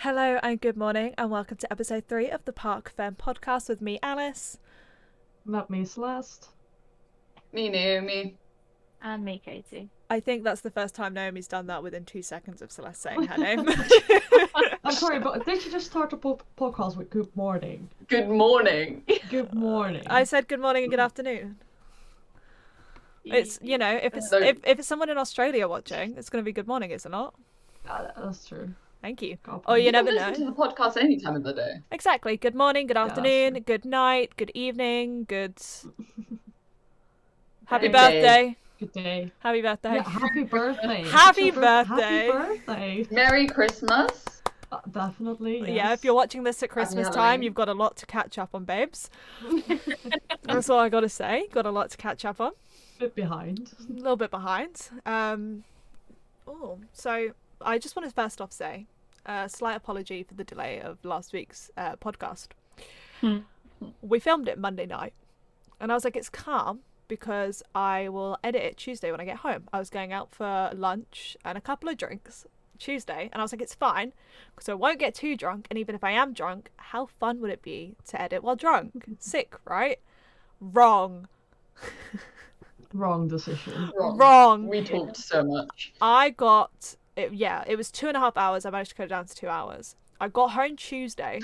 Hello and good morning and welcome to episode 3 of the Parc'd podcast with me, Alice. Not me, Celeste. Me, Naomi. And me, Katie. I think that's the first time Naomi's done that within 2 seconds of Celeste saying her name. I'm sorry, but did you just start a podcast with good morning? Good morning. Good morning. I said good morning and good afternoon. It's, you know, if it's someone in Australia watching, it's going to be good morning, is it not? That's true. Thank you. God, Oh, you You never can know. listen to the podcast any time of the day. Exactly. Good morning, good Yeah, that's afternoon, true. good night, good evening, good... Happy Good day. birthday. Good day. Happy birthday. Yeah, happy birthday. Happy It's your birthday. Happy birthday. Merry Christmas. Definitely, yes. Yeah, if you're watching this at Christmas Happy time, Halloween. you've got a lot to catch up on, babes. That's all I got to say. Got a lot to catch up on. Bit behind. A little bit behind. So I just want to first off say a slight apology for the delay of last week's podcast. We filmed it Monday night, and I was like, it's calm because I will edit it Tuesday when I get home. I was going out for lunch and a couple of drinks Tuesday, and I was like, it's fine because I won't get too drunk, and even if I am drunk, how fun would it be to edit while drunk? Sick, right? Wrong. Wrong decision. Wrong. We talked so much. I got it. Yeah, it was 2.5 hours. I managed to cut it down to 2 hours. I got home Tuesday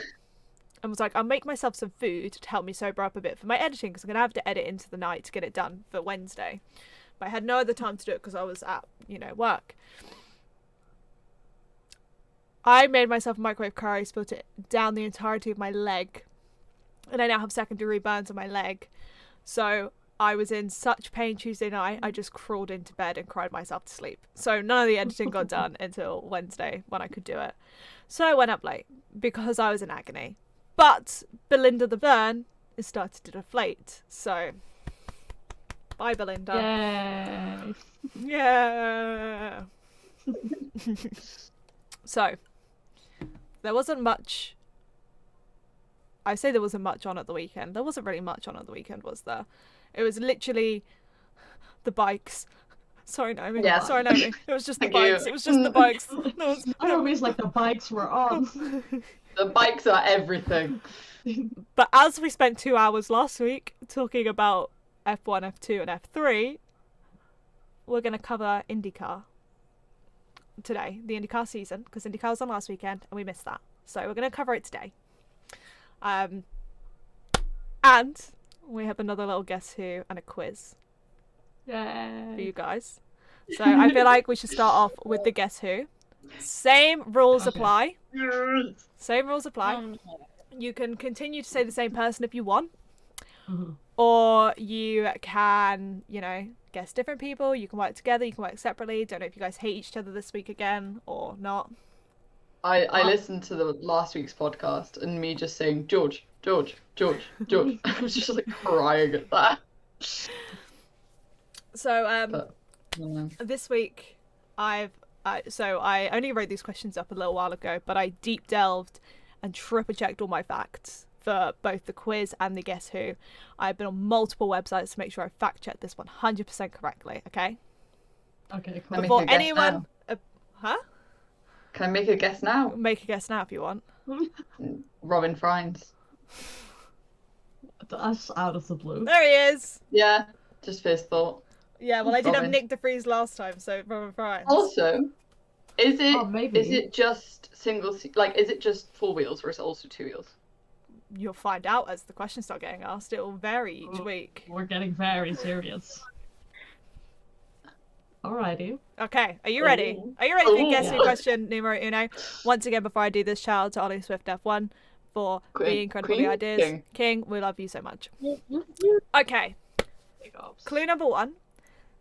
and was like, I'll make myself some food to help me sober up a bit for my editing because I'm gonna have to edit into the night to get it done for Wednesday. But I had no other time to do it because I was at work. I made myself a microwave curry, spilled it down the entirety of my leg, and I now have secondary burns on my leg. So I was in such pain Tuesday night, I just crawled into bed and cried myself to sleep. So none of the editing got done until Wednesday when I could do it. So I went up late because I was in agony. But Belinda the burn is started to deflate. So bye, Belinda. Yay. Yeah. So there wasn't much. I say there wasn't much on at the weekend. There wasn't really much on at the weekend, was there? It was literally the bikes. Sorry, Naomi. Yeah. Sorry, Naomi. It was just the Thank you. bikes. It was just the bikes. I don't mean like the bikes were on. The bikes are everything. But as we spent 2 hours last week talking about F1, F2, and F3, we're going to cover IndyCar today, the IndyCar season, because IndyCar was on last weekend and we missed that. So we're going to cover it today. And we have another little Guess Who and a quiz for Yay. you guys. So I feel like we should start off with the Guess Who. Same rules Okay. apply. Same rules apply. You can continue to say the same person if you want. Mhm. Or you can, guess different people. You can work together. You can work separately. Don't know if you guys hate each other this week again or not. I listened to the last week's podcast and me just saying George, George, George, George. I was just like crying at that. So But, this week I only wrote these questions up a little while ago, but I deep delved and triple checked all my facts for both the quiz and the Guess Who. I've been on multiple websites to make sure I fact checked this 100% correctly. Okay. Okay, Let me cool. Before make a guess anyone, now. Can I make a guess now? make a guess now if you want. Robin Friends. That's out of the blue. There he is. Yeah, just first thought. Yeah, well, I did have Robin. Nick DeFries last time, so Robin Friends. Also, is Oh, it maybe. is it just single like is it just 4 wheels or is it also 2 wheels? You'll find out as the questions start getting asked. It will vary each Oh. week. We're getting very serious. Alrighty. Okay, are you ready? Are you ready for Ooh. Guess Who Yeah. question numero uno? Once again, before I do this, shout out to Ollie Swift F1 for Queen- being incredible Queen? ideas. King. We love you so much. Okay, Big ups. clue number one.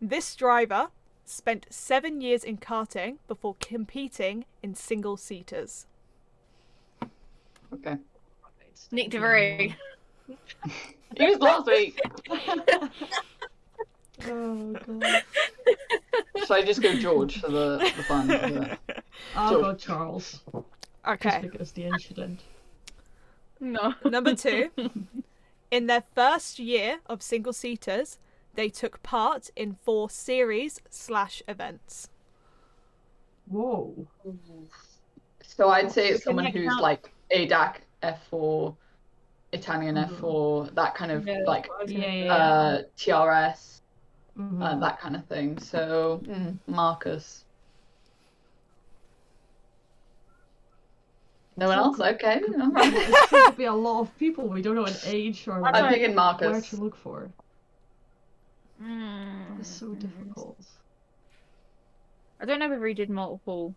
This driver spent 7 years in karting before competing in single-seaters. Okay. Nick DeVry. He was last week. Oh god. Should I just go George for the fun of it? I'll go Charles. Just Okay, because the incident. No. number two. In their first year of single-seaters, they took part in 4 series/events. Whoa. So I'd say it's Can someone that who's count? like ADAC F4, Italian Mhm. F4, that kind of Yeah, that's like what I was gonna say. TRS, Mhm. that kind of thing. So Marcus. No one else? Okay, all right. It's going to be a lot of people. We don't know an age or I'm I'm like thinking where Marcus. to look for. Mm. It's so difficult. I don't know whether he did multiple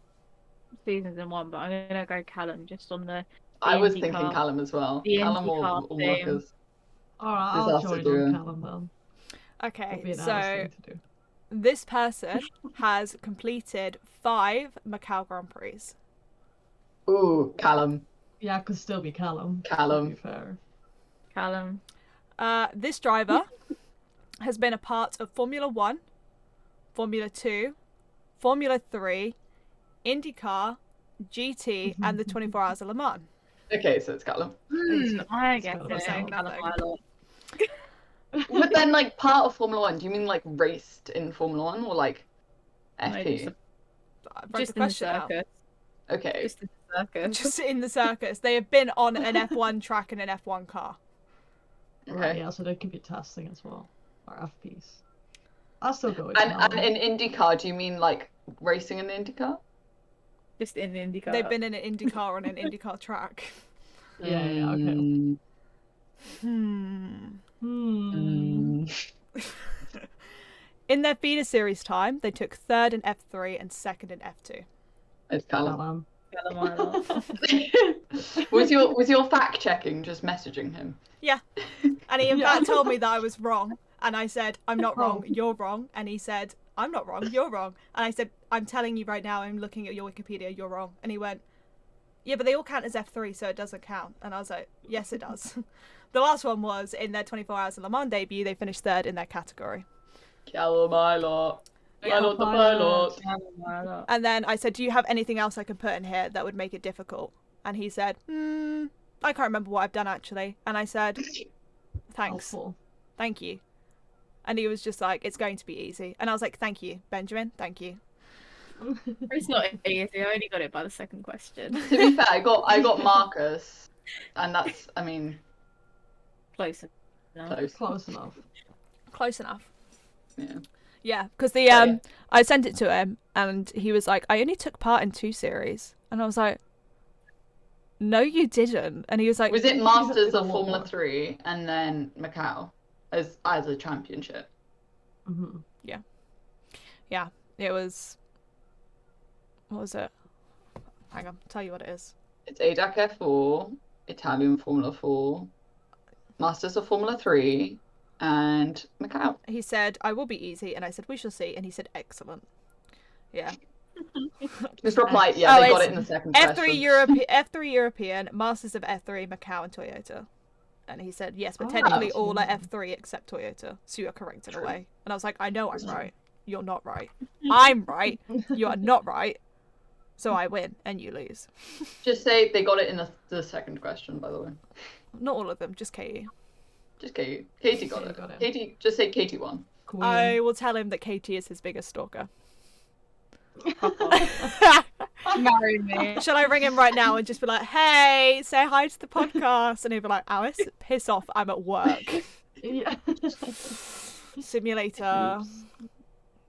seasons in one, but I'm gonna go Callum just on the I was IndyCar. thinking Callum as well. The Callum IndyCar or theme. Marcus. Alright, Just I'll have to join do on it. Callum then. It'll be Okay, an honest so thing to do. this person has completed 5 Macau Grand Prix. Ooh, Callum. Yeah, could still be Callum. Callum. To be fair. Callum. This driver has been a part of Formula 1, Formula 2, Formula 3, IndyCar, GT, and the 24 Hours of Le Mans. Okay, so it's Callum. I get gotta be it. Callum. Callum Thing. a lot. But then, like, part of Formula 1, do you mean, like, raced in Formula 1 or, like, No, FP? I wrote Just the in the question out. circus. Okay. Just in the circus. Just in the circus. They have been on an F1 track and an F1 car. Right, Okay. yeah, so they could be testing as well. Or FPs. I'll still go with And Callum. in IndyCar, do you mean, like, racing in the IndyCar? Just in the IndyCar. They've been in an IndyCar on an IndyCar track. Yeah, okay. Hmm. In their feeder series time, they took 3rd in F3 and 2nd in F2. It's Callum. Callum. Callum a lot. Was your fact checking just messaging him? Yeah. And he in Yeah. fact told me that I was wrong. And I said, I'm not wrong, Oh. you're wrong. And he said, I'm not wrong, you're wrong. And I said, I'm telling you right now, I'm looking at your Wikipedia, you're wrong. And he went, yeah, but they all count as F3, so it doesn't count. And I was like, yes, it does. The last one was in their 24 Hours of Le Mans debut, they finished 3rd in their category. Callum, my lot. Yeah, My lot, the pilot. pilot. Callum a lot. And then I said, do you have anything else I can put in here that would make it difficult? And he said, I can't remember what I've done actually. And I said, thanks, Helpful. thank you. And he was just like, it's going to be easy. And I was like, thank you, Benjamin, thank you. It's not easy. I only got it by the second question. To be fair, I got Marcus, and that's, I mean, Close enough. close. Close enough. Close enough. Yeah. Yeah, because the yeah. I sent it to him and he was like, I only took part in 2 series. And I was like, no, you didn't. And he was like, Was it Masters a of lot Formula more. 3 and then Macau as a championship? Mm-hmm. yeah, it was, what was it? Hang on, tell you what it is. It's ADAC F4, Italian Formula 4, Masters of Formula 3, and Macau. He said, I will be easy. And I said, we shall see. And he said, excellent. Yeah. Just reply, yeah, Oh, they got it's it in the second F3 question. F3 European, Masters of F3, Macau and Toyota. And he said, yes, but Oh, technically that's all are amazing. F3 except Toyota. So you are correct in a True. way. And I was like, I know I'm True. right. You're not right. I'm right. You are not right. So I win and you lose. Just say they got it in the second question, by the way. Not all of them, just Katie. Just Katie. Katie got Katie it. got it. Katie, just say Katie won. Queen. I will tell him that Katie is his biggest stalker. Marry me. Shall I ring him right now and just be like, hey, say hi to the podcast? And he'll be like, Alice, piss off, I'm at work. Yeah. Simulator.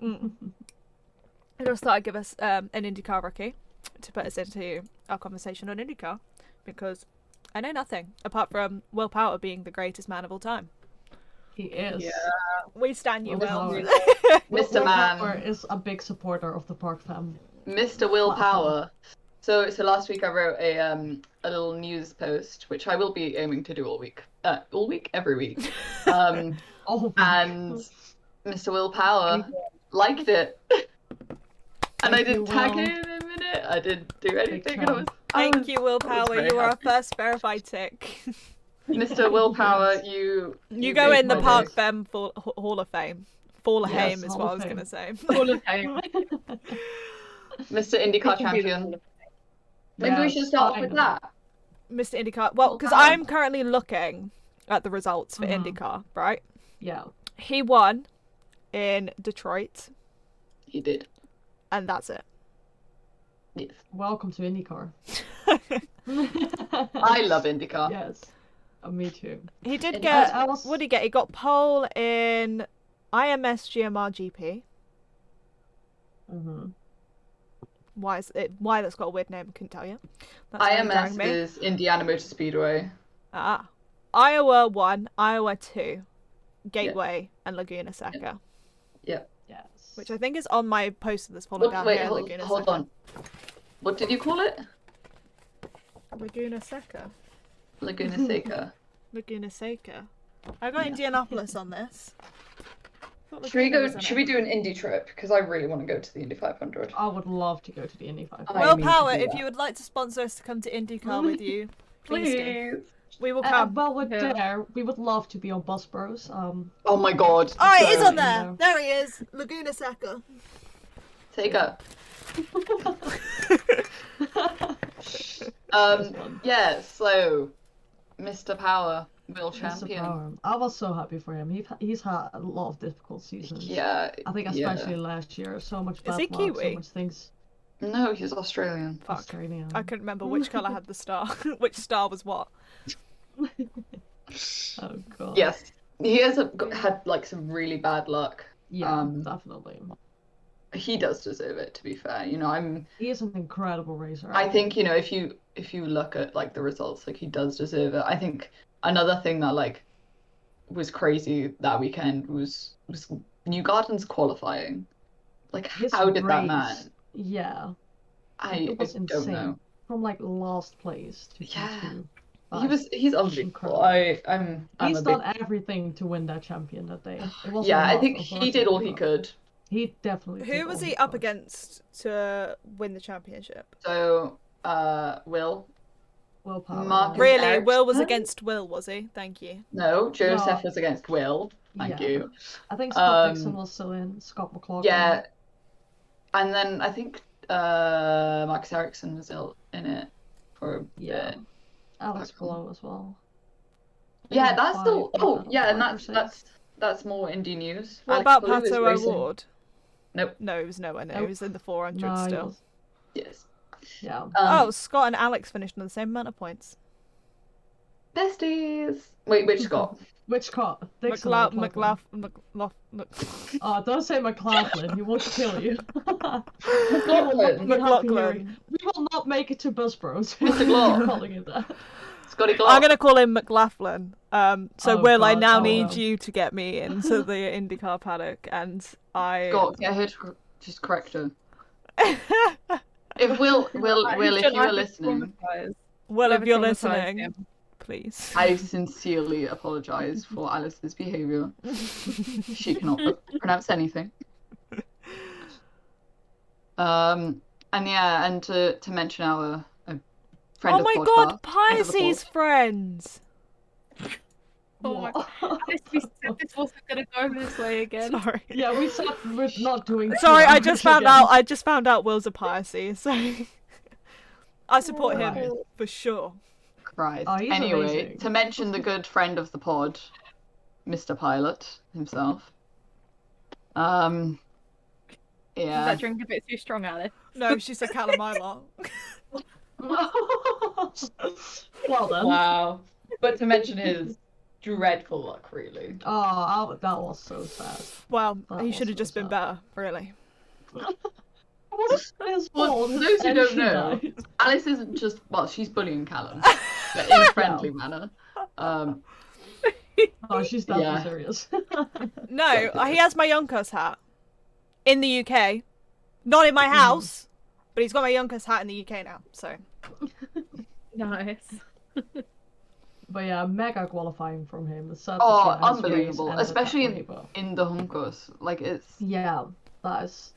I just thought I'd give us an IndyCar rookie to put us into our conversation on IndyCar because I know nothing apart from Will Power being the greatest man of all time. He is. Yeah. We stand you, Will Will. Power. Mr. Will Man. Power is a big supporter of the Park fam. Mr. Willpower. So last week I wrote a little news post, which I will be aiming to do all week, every week. Oh, And Mr. Willpower liked it, and I Thank you, didn't tag Will. him in a minute. I didn't do anything. champ. Thank you, Will I was Power. very You are our happy. first verified tick. Mr. Willpower, you You go made in the my Park day. Fem Hall of Fame. Fall of Yes, Fame is Hall what of I was Fame. going to say. All of them. Mr. IndyCar He can be the champion. Hall of Maybe we should start off with that. Mr. IndyCar. Well, Will because Power. I'm currently looking at the results for Mhm. IndyCar, right? Yeah. He won in Detroit, He did. and that's it. Yes. Welcome to IndyCar. I love IndyCar. Yes. Me too. He did And get. I was- What did he get? He got pole in IMS GMR GP. Mhm. Why that's got a weird name? I couldn't tell you. That's really IMS jarring me. is Indiana Motor Speedway. Iowa 1, Iowa 2, Gateway, and Laguna Seca. Yeah. Yes. Which I think is on my poster that's fallen down Wait, here. hold Laguna on. Seca. What did you call it? Laguna Seca. Laguna Seca. Laguna Seca. I got Indianapolis on this. Thought Should we Laguna go? was on Should it. we do an Indy trip? Because I really want to go to the Indy 500. I would love to go to the Indy 500. I Well, mean to Power, do if that. you would like to sponsor us to come to IndyCar with you, please do. Please. We will come. Well, we're Yeah. there. We would love to be on Bus Bros. Oh my god. Oh, it is So- on there. No. There he is. Laguna Seca. Seca. fun. Yeah, so Mr. Power, world Mr. champion. Power. I was so happy for him. He's had a lot of difficult seasons. Yeah. I think yeah. especially last year, so much bad he luck, so Kiwi? much things. No, he's Australian. Fuck. Australian. I couldn't remember which colour had the star. Which star was what. Oh god. Yes. He has had like some really bad luck. Yeah, definitely. He does deserve it, to be fair. You know, He is an incredible racer. I think, you know, if you look at like the results, like he does deserve it. I think another thing that like was crazy that weekend was Newgarden's qualifying. Like, His how did that race, man? Yeah, I it was don't insane. know. From like last place to Yeah. Q2. He's unbelievable. incredible. I'm He's a done big... everything to win that champion that day. It wasn't Yeah, I enough, think he did all he unfortunately, could. but He definitely. did Who all was he he up could. against to win the championship? So, Will. Well, Power. Marcus yeah. Really? Ericsson? Will was against Will, was he? Thank you. No, Joseph No. was against Will. Thank Yeah. you. I think Scott Um, Dixon was still in. Scott McLaughlin. Yeah. And then I think Marcus Ericsson was in it for a Yeah. bit. Alex Cool. Below as well. Yeah, Maybe that's still. five, Oh, yeah, and five or that's six. that's more indie news. What Alex about Ballou is Pato racing- Award? Nope. No, he was nowhere near. Nope. He was in the 400 No, he still. was- Yes. Yeah. Oh, Scott and Alex finished on the same amount of points. Besties. Wait, which Scott? Which Scott? Dixon or McLaughlin? Oh, don't say McLaughlin. He will kill you. McLaughlin. McLaughlin. We will not make it to Bus Bros. Mr. Glock. calling it that. Scotty Glock. I'm gonna call him McLaughlin. So Oh, Will, I God. now Oh, need no. you to get me into the IndyCar paddock, and I. Scott, get her to just correct her. If Will, if you were listening, Will, if Whoever you're traumatised listening, him. please. I sincerely apologise for Alice's behaviour. She cannot pronounce anything. And yeah, and to mention our friend Oh of my the God, podcast, friend of the Pisces pod. friends. Oh my What? Alice, we said this wasn't gonna go this way again. Sorry. Yeah, we said we're not doing. Sorry, I too just much found again. out. I just found out Will's a Pisces, so I support him Right. for sure. Christ. Oh, he's Anyway, amazing. to mention the good friend of the pod, Mr. Pilot himself. Is Yeah. that drink a bit too strong, Alice? No, she said Calamila. Well done. Wow. But to mention his dreadful luck, really. Oh, that was so sad. Well, That he was should have so just been sad. better, really. It wasn't his Well, fault. for those who and don't she know, died. Alice isn't just, well, she's bullying Callum, but in a friendly manner. Oh, she's definitely Yeah. serious. No, he has my Yonkers hat in the UK, not in my house, but he's got my Yonkers hat in the UK now. So Nice. But yeah, mega qualifying from him. The certificate Oh, and his race unbelievable. ended Especially that way, but- in the Juncos. Like, it's... Yeah, that is.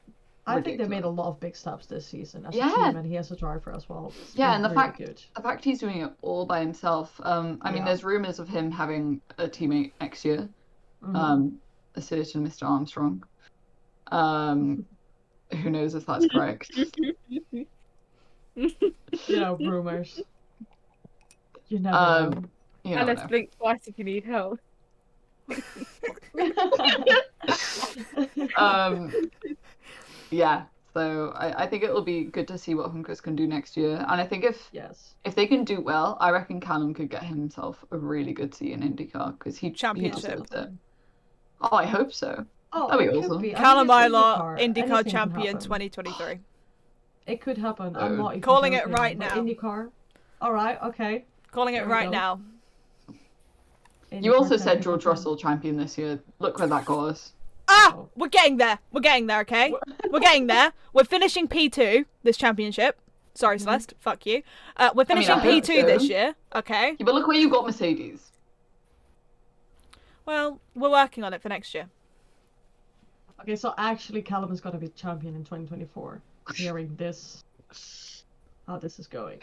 I think they made a Ridiculous. lot of big steps this season as Yeah. a team, and he has a driver as well. It's Yeah, been and the really fact- good. The fact he's doing it all by himself. I mean, Yeah. there's rumours of him having a teammate next year. Mhm. A certain Mr. Armstrong. Who knows if that's correct? You know, rumors. You never Um, you Alice, know. blink twice if you need help. know. Yeah. So I think it'll be good to see what Chris can do next year. And I think Yes. if they can do well, I reckon Callum could get himself a really good seat in IndyCar because he Championship. deserves it. Oh, I hope so. Oh, That'd be it could awesome. be. I Callum mean, it's Isla, Anything IndyCar can champion happen. 2023. It could happen. Oh. I'm not even Calling it joking, right but now. IndyCar. All right. Okay. Calling it There we right go. now. You IndyCar also said champion George for Russell champion this year. Look where that got us. Ah, Oh. we're getting there. We're getting there, okay? We're getting there. We're finishing P2 this championship. Sorry, Celeste. Fuck you. We're finishing I hope P2 so. this year, okay? Yeah, but look where you got Mercedes. Well, we're working on it for next year. Okay, so actually, Callum is gonna be champion in 2024. Hearing this, how this is going.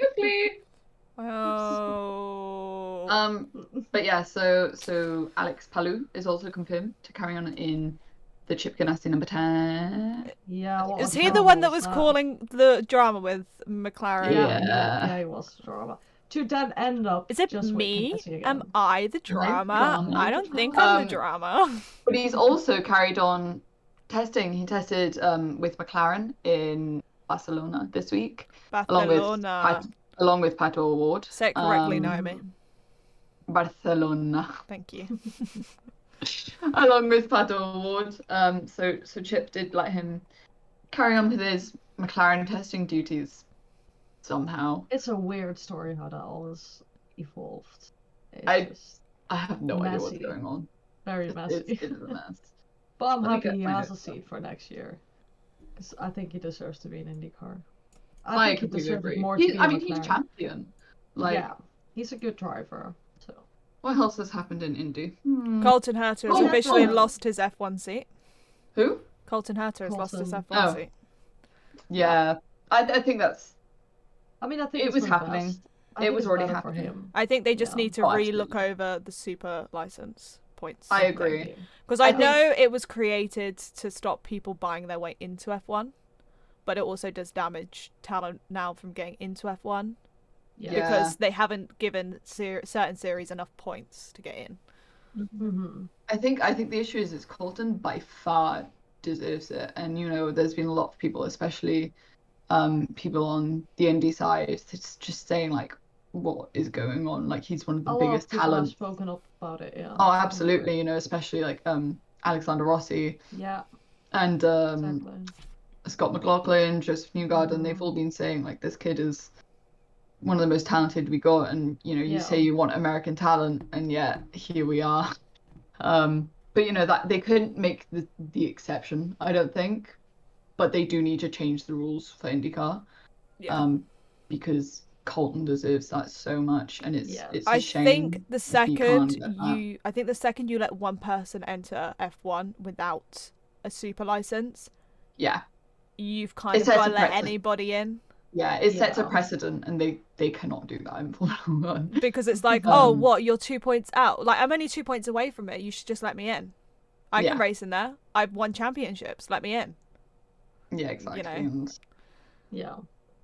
Oh. But yeah, so Alex Palou is also confirmed to carry on in the Chip Ganassi number 10. Yeah. What Is a he the one that drama was calling the drama with McLaren? Yeah. He was drama. To then end up. Is it just with me? Ganassi again. Am I the drama? drama. I don't think I'm the drama. But he's also carried on testing. He tested with McLaren in Barcelona this week, Barcelona. along with Pato Award. Say it correctly, Naomi. Barcelona. Thank you. Along with Pato Award. So Chip did let him carry on with his McLaren testing duties somehow. It's a weird story how that all has evolved. It's I just have no idea what's messy. going on. very messy. It is a mess. But I'm Let me happy get he my has a notes seat for next year. Because I think he deserves to be in IndyCar. I think he completely deserves agree. more to be in He's McLaren. champion. Like, Yeah, he's a good driver. So what else has happened in Indy? Colton Herter has Oh, officially yeah. lost his F1 seat. Who? Colton Herter has lost his Colton. F1 Oh. seat. Yeah, I think that's. I mean, I think It it's was for the happening. best. I It think was it's already better happening. for him. I think they just Yeah. need to Oh, re-look absolutely. over the super license points. I agree. Because I I think- know it was created to stop people buying their way into F1, but it also does damage talent now from getting into F1 Yeah. because they haven't given certain series enough points to get in. Mm-hmm. I think the issue is Colton by far deserves it, and there's been a lot of people, especially people on the Indy side, that's just saying like, what is going on? Like he's one of the A lot of biggest people have talents. spoken up about it. Yeah. Oh, absolutely. Especially like Alexander Rossi Yeah. and Exactly. Scott McLaughlin, Joseph Newgarden. They've all been saying like this kid is one of the most talented we got, and you Yeah. say you want American talent, and yet here we are. But that they couldn't make the exception, I don't think, but they do need to change the rules for IndyCar, Yeah. because Colton deserves that so much, and it's Yeah. it's a I shame. think the if he can't second get that. I think the second you let one person enter F1 without a super license, Yeah, you've kind It of sets got to a let precedent. anybody in. yeah, it sets a Yeah. precedent, and they cannot do that in Formula One. Because it's like, oh, Um, what? You're 2 points out. Like, I'm only 2 points away from it. You should just let me in. I can Yeah. race in there. I've won championships. Let me in. Yeah, exactly. know. And Yeah.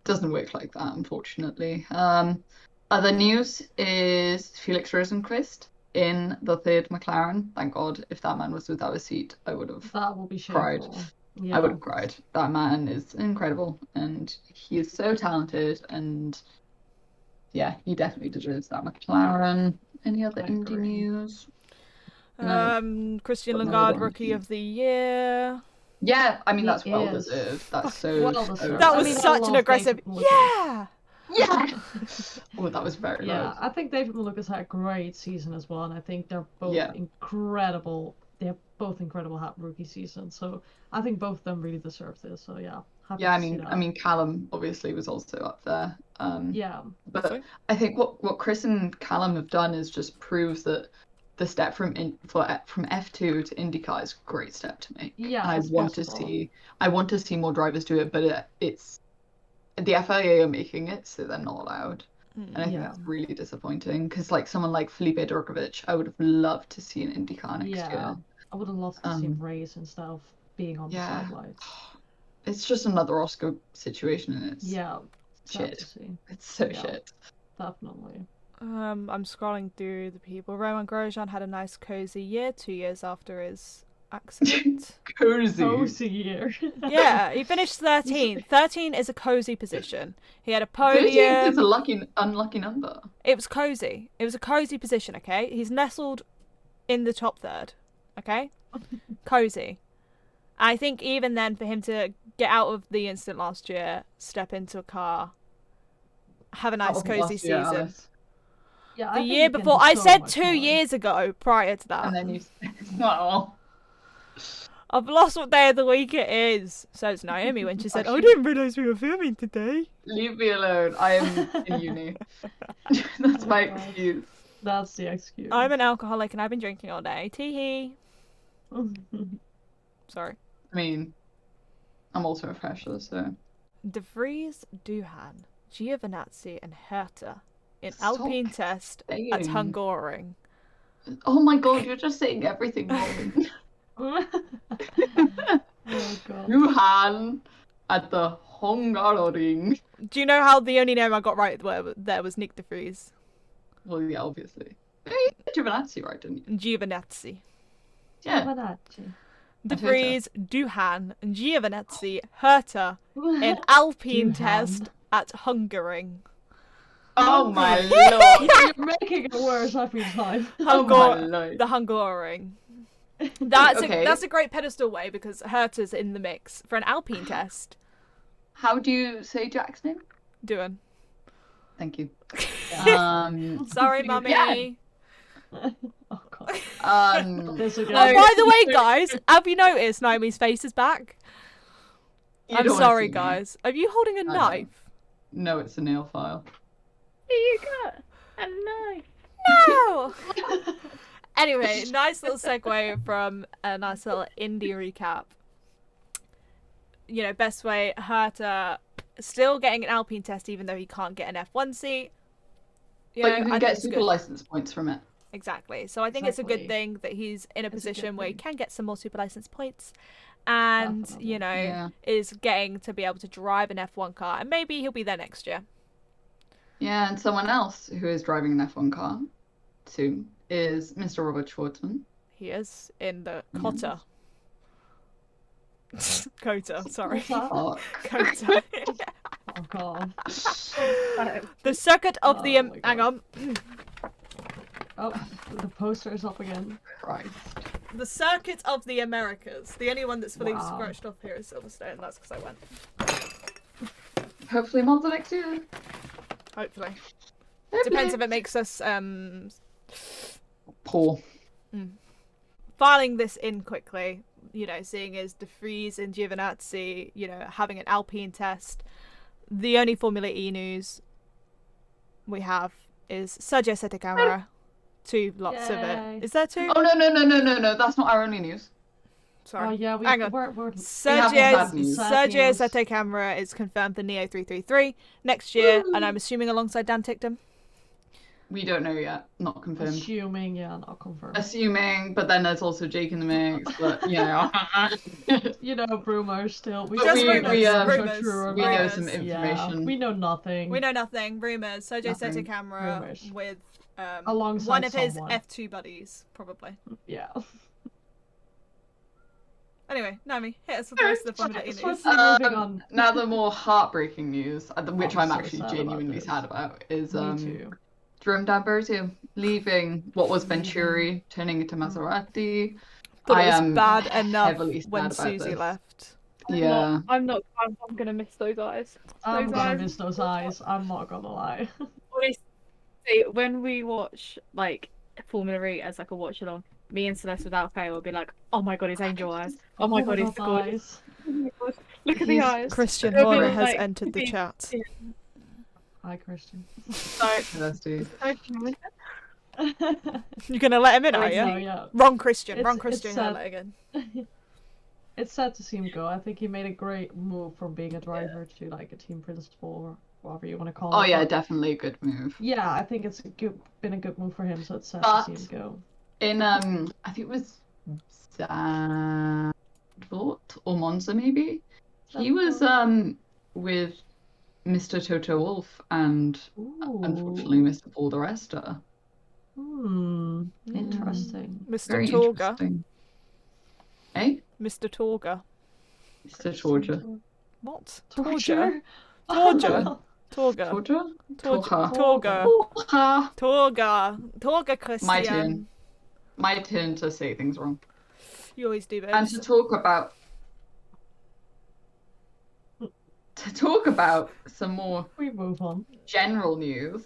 doesn't work like that, unfortunately. Other news is Felix Rosenqvist in the third McLaren. Thank God. If that man was without a seat, I would have That will be cried. shameful. Yeah. I would have cried. That man is incredible, and he is so talented, and yeah, he definitely deserves that McLaren. Any other I Indy agree. news? No. Christian But no, Lingard, don't. Rookie of the Year. Yeah, I mean He that's well is. deserved. That's so. Well so deserved. That I was mean, I such an love aggressive. David Lucas. Yeah. Yeah. Oh, that was very Yeah, loud. I think David Lucas had a great season as well, and I think they're both Yeah. incredible. They have both incredible rookie seasons, so I think both of them really deserve this. So yeah, happy Yeah, to see that. I mean, Callum obviously was also up there. Yeah, But Sorry? I think what Chris and Callum have done is just proves that the step from F2 to IndyCar is a great step to make. Yeah, And it's possible. I want to see more drivers do it, but it's the FIA are making it, so they're not allowed. And I think Yeah. that's really disappointing because like someone like Felipe Durkovic, I would have loved to see an IndyCar next Yeah. year. I would have loved to see him Um, race instead of being on yeah. the sidelines. It's just another Oscar situation, and it's Yeah, sad shit. to see. It's so Yeah. shit. Definitely. I'm scrolling through the people. Roman Grosjean had a nice cozy year 2 years after his accident. Cozy. Cozy year. Yeah, he finished 13th. 13 is a cozy position. He had a 13th is a podium. unlucky number. It was cozy. It was a cozy position, okay? He's nestled in the top third, okay? Cozy. I think even then, for him to get out of the incident last year, step into a car, have a nice cozy season. Yeah, The year before, I said 2 years ago prior to that. And then you... Well... I've lost what day of the week it is. So it's Naomi when she said, I didn't realise we were filming today. Leave me alone. I am in uni. That's my excuse. That's the excuse. I'm an alcoholic and I've been drinking all day. Tee-hee. Sorry. I mean, I'm also a fresher, so... De Vries, Duhan, Giovinazzi and Herta in Stop Alpine Test at saying. Hungaroring. Oh my god, you're just saying everything wrong. Oh god. Wuhan at the Hungaroring. Do you know how the only name I got right there was Nick De Vries? Well, yeah, obviously. You did Giovinazzi right, didn't you? Giovinazzi. Yeah. De Vries, Duhan, Giovinazzi, Herta in Alpine Test at Hungaroring. Oh my lord. You're making it worse every time. Oh my lord. The Hungaroring. That's Okay. that's a great pedestal way because Herta's in the mix for an Alpine Test. How do you say Jack's name? Doing. Thank you. Sorry, mummy. Yeah. Oh god. This Oh, by the way, guys, have you noticed Naomi's face is back? You I'm don't wanna sorry, see me. guys. Are you holding a don't. knife? No, it's a nail file. Here you go. A knife. No! Anyway, nice little segue from a nice little Indy recap. You know, best way, Herta still getting an Alpine Test even though he can't get an F1 seat. But you can I think get it's super good. license points from it. Exactly. So I think it's a good Exactly. thing that he's in a It's a position good where he thing. can get some more super license points and, Definitely. you know, Yeah. is getting to be able to drive an F1 car and maybe he'll be there next year. Yeah, and someone else who is driving an F1 car soon is Mr. Robert Schwartzman. He is in the Cotta. Cota, sorry. Oh, Cota. Oh god. The circuit of the Oh my hang God. on. Oh, the poster is up again. Christ. The circuit of the Americas. The only one that's fully Wow. scratched off here is Silverstone. That's because I went. Hopefully Monza next year. Hopefully. Depends if it makes us Poor. filing this in quickly, you know, seeing as De Vries and Giovinazzi, you know, having an Alpine Test. The only Formula E news we have is Sergio Sette Camera. 2 lots of Yay. it. Is there 2? Oh no! That's not our only news. Sorry. Oh yeah, Hang on. we're have sad news. Sergio Sette Camera is confirmed for Neo 333 next year, and I'm assuming alongside Dan Tickton. We don't know yet. Not confirmed. assuming, yeah, not confirmed. Assuming, but then there's also Jake in the mix. But you know, You know, rumors still. But Just we- rumours. we, Rumours. we know Rumours. some Yeah, information. we know nothing. We know nothing. Rumours. Sergio Nothing. Sette Camera Rumours. with Alongside one of his someone. F2 buddies, probably. Yeah. Anyway, Naomi, hit us with the rest of the Formula E So news. moving on. Now the more heartbreaking news, which I'm I'm so actually sad about genuinely this. sad about, is Me too. Jerome D'Ambrosio leaving what was Venturi, turning into Maserati. Thought I it was am bad enough heavily sad when about Susie this. left. Yeah. I'm gonna miss those eyes. I'm Those gonna eyes. miss those eyes. I'm not gonna lie. Honestly, when we watch like Formula E as like a watch along, me and Celeste without fail will be like, "Oh my god, his angel eyes! Oh my god, his gorgeous! eyes. Oh my god, look at the eyes!" Christian It'll be Horner has like- entered the chat. Hi, Christian. That's dude. You're gonna let him in, are So, you? yeah. Wrong Christian. It's- Wrong it's Christian. sad. Let again. It's sad to see him go. I think he made a great move from being a driver to like a team principal or whatever you want to call it. Oh yeah, but- definitely a good move. Yeah, I think it's been a good move for him, so it's sad But- to see him go. In I think it was Zandvoort or Monza maybe. He was with Mr. Toto Wolff and unfortunately Mr. Paul the Rester. Interesting. Mr. Very Torga. interesting. Eh? Mr. Torger. Mr. Georgia. What? Torture? Torger. Torger. Georgia? Torger. Torja. Torger. Torja. Torger Christian. My turn. My turn to say things wrong. You always do, And babes. to talk about some more We move on. general news.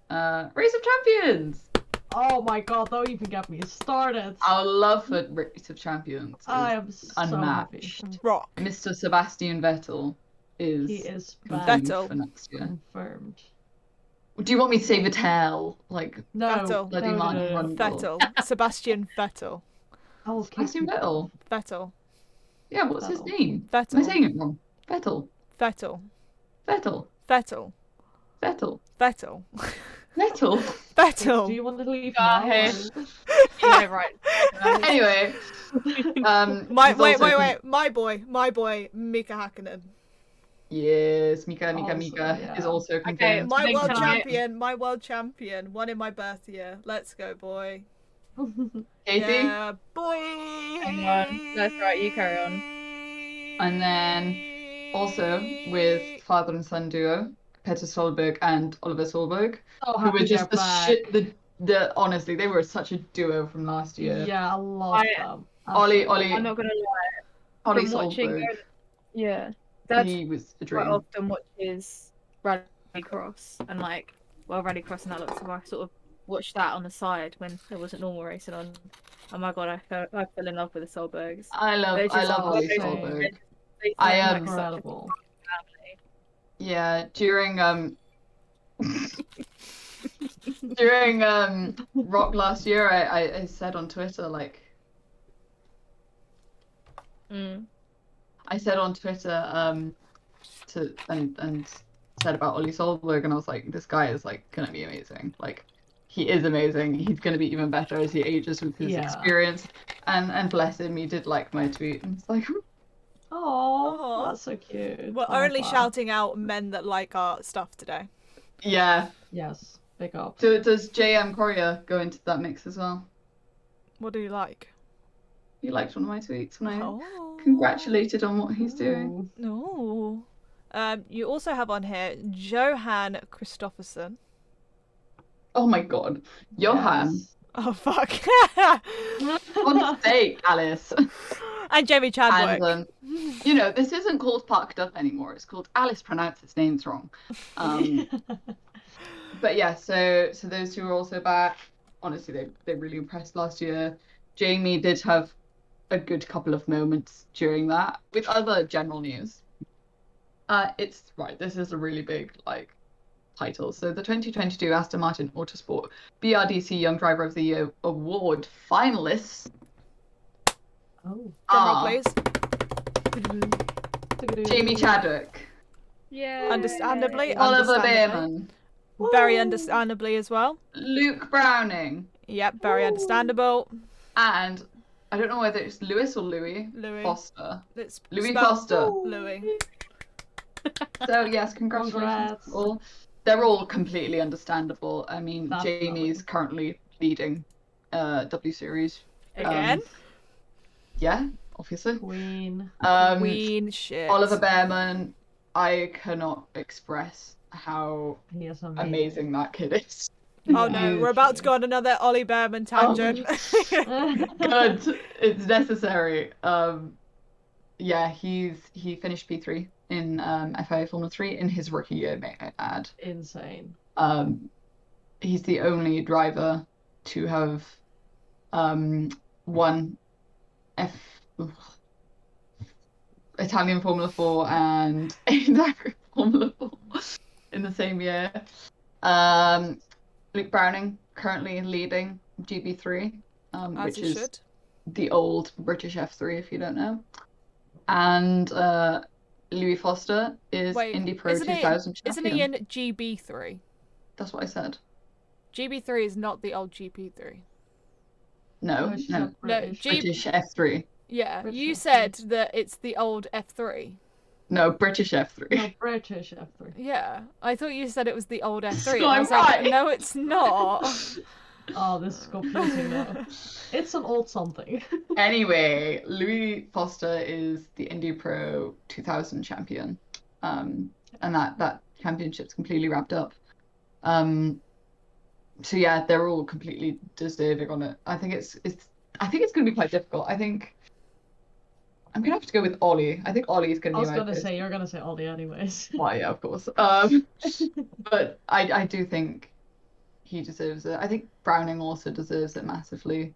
Race of Champions. Oh my god, don't even get me started. Our love for Race of Champions is I am so unmatched. happy. Rock. Mr. Sebastian Vettel He is is back. confirmed Vettel. for next year. Confirmed. Do you want me to say Vettel? Like No, Vettel. bloody man Rundle. Vettel. Sebastian Vettel. I will keep Sebastian Vettel. Vettel. Yeah, what's his Vettel. name? Am I Vettel. saying it wrong? Vettel. Vettel. Vettel. Vettel. Vettel. Vettel. Vettel. Do Vettel. you want to leave Got now? it. or- Yeah, right. Anyway, Wait. My boy, Mika Hakkinen. Yes, Mika Also, is yeah. also Okay, confirmed. My Then world can I- champion. My world champion. Won in my birth year. Let's go, boy. Katie, Yeah, boy. Hang on. That's right, you carry on. and then also with father and son duo, Peter Solberg and Oliver Solberg, So who were happy just they're the back. honestly, they were such a duo from last year. Yeah, I love I- them. Ollie I'm not gonna lie. Ollie From watching, Solberg, yeah, Dad he was a quite dream. often watches rallycross and like, well, rallycross and that lot. So I sort of watched that on the side when there wasn't normal racing on. Oh my god, I fell in love with the Solbergs. I love They're just Ollie so Solberg. They I seem am like such a Incredible. family. Yeah, during Rock last year, I said on Twitter like. Mm. I said on Twitter and said about Ollie Solberg, and I was like, this guy is like gonna be amazing. Like, he is amazing. He's gonna be even better as he ages with his Yeah. experience. And bless him, he did like my tweet, and it's like, Oh, Aw. that's so cute. We're Oh, only wow. shouting out men that like our stuff today. yeah. Yes, big up. So does JM Courier go into that mix as well? What do you like? He liked one of my tweets, and I Oh. congratulated on what he's doing. Ooh. No. You also have on here Johan Christofferson. Oh my god, Johan, Yes. Oh fuck. on sake, Alice. And Jamie Chadwick. And this isn't called Park'd Up anymore. It's called Alice pronounces names wrong. But yeah, so those two are also back. Honestly, they really impressed last year. Jamie did have a good couple of moments during that. With other general news, this is a really big title. So the 2022 Aston Martin Motorsport BRDC Young Driver of the Year Award finalists Oh. Drum roll, are please. Jamie Chadwick, Yeah. Understandably. Oliver Understandably. Behrman, Very understandably as well. Luke Browning, Yep, very understandable. and I don't know whether it's Lewis or Louis Louis. Foster. It's Louis spelled Foster. Louis. So yes, congratulations Congrats. to all. They're all completely understandable. I mean, That's Jamie's lovely. currently leading W Series. Again. Yeah, obviously. Queen. Queen shit. Oliver Behrman, I cannot express how He is amazing that kid is. Oh no, we're about to go on another Ollie Behrman tangent. Good, it's necessary. Yeah, he finished P3 in FIA Formula 3 in his rookie year, may I add. Insane. He's the only driver to have won Italian Formula 4 and Formula 4 in the same year. Luke Browning currently leading GB3, As which he is should. the old British F3 if you don't know. And Louis Foster is Wait, Indy Pro isn't he- 2000 Isn't champion. he in GB3? That's what I said. GB3 is not the old GP3. No, she's no. not British. G- British F3. Yeah, British you F3. said that it's the old F3. No, British F3. No, British F3. Yeah, I thought you said it was the old F3. No, and I I'm was like, right. no, it's not. Oh, this is confusing now. It's an old something. Anyway, Louis Foster is the Indy Pro 2000 champion, and that championship's completely wrapped up. So yeah, they're all completely deserving on it. I think it's going to be quite difficult. I think I'm gonna have to go with Ollie. I think Ollie's going I to be was my gonna pick. say, you're gonna say Ollie anyways. Why, yeah, of course. But I do think he deserves it. I think Browning also deserves it massively.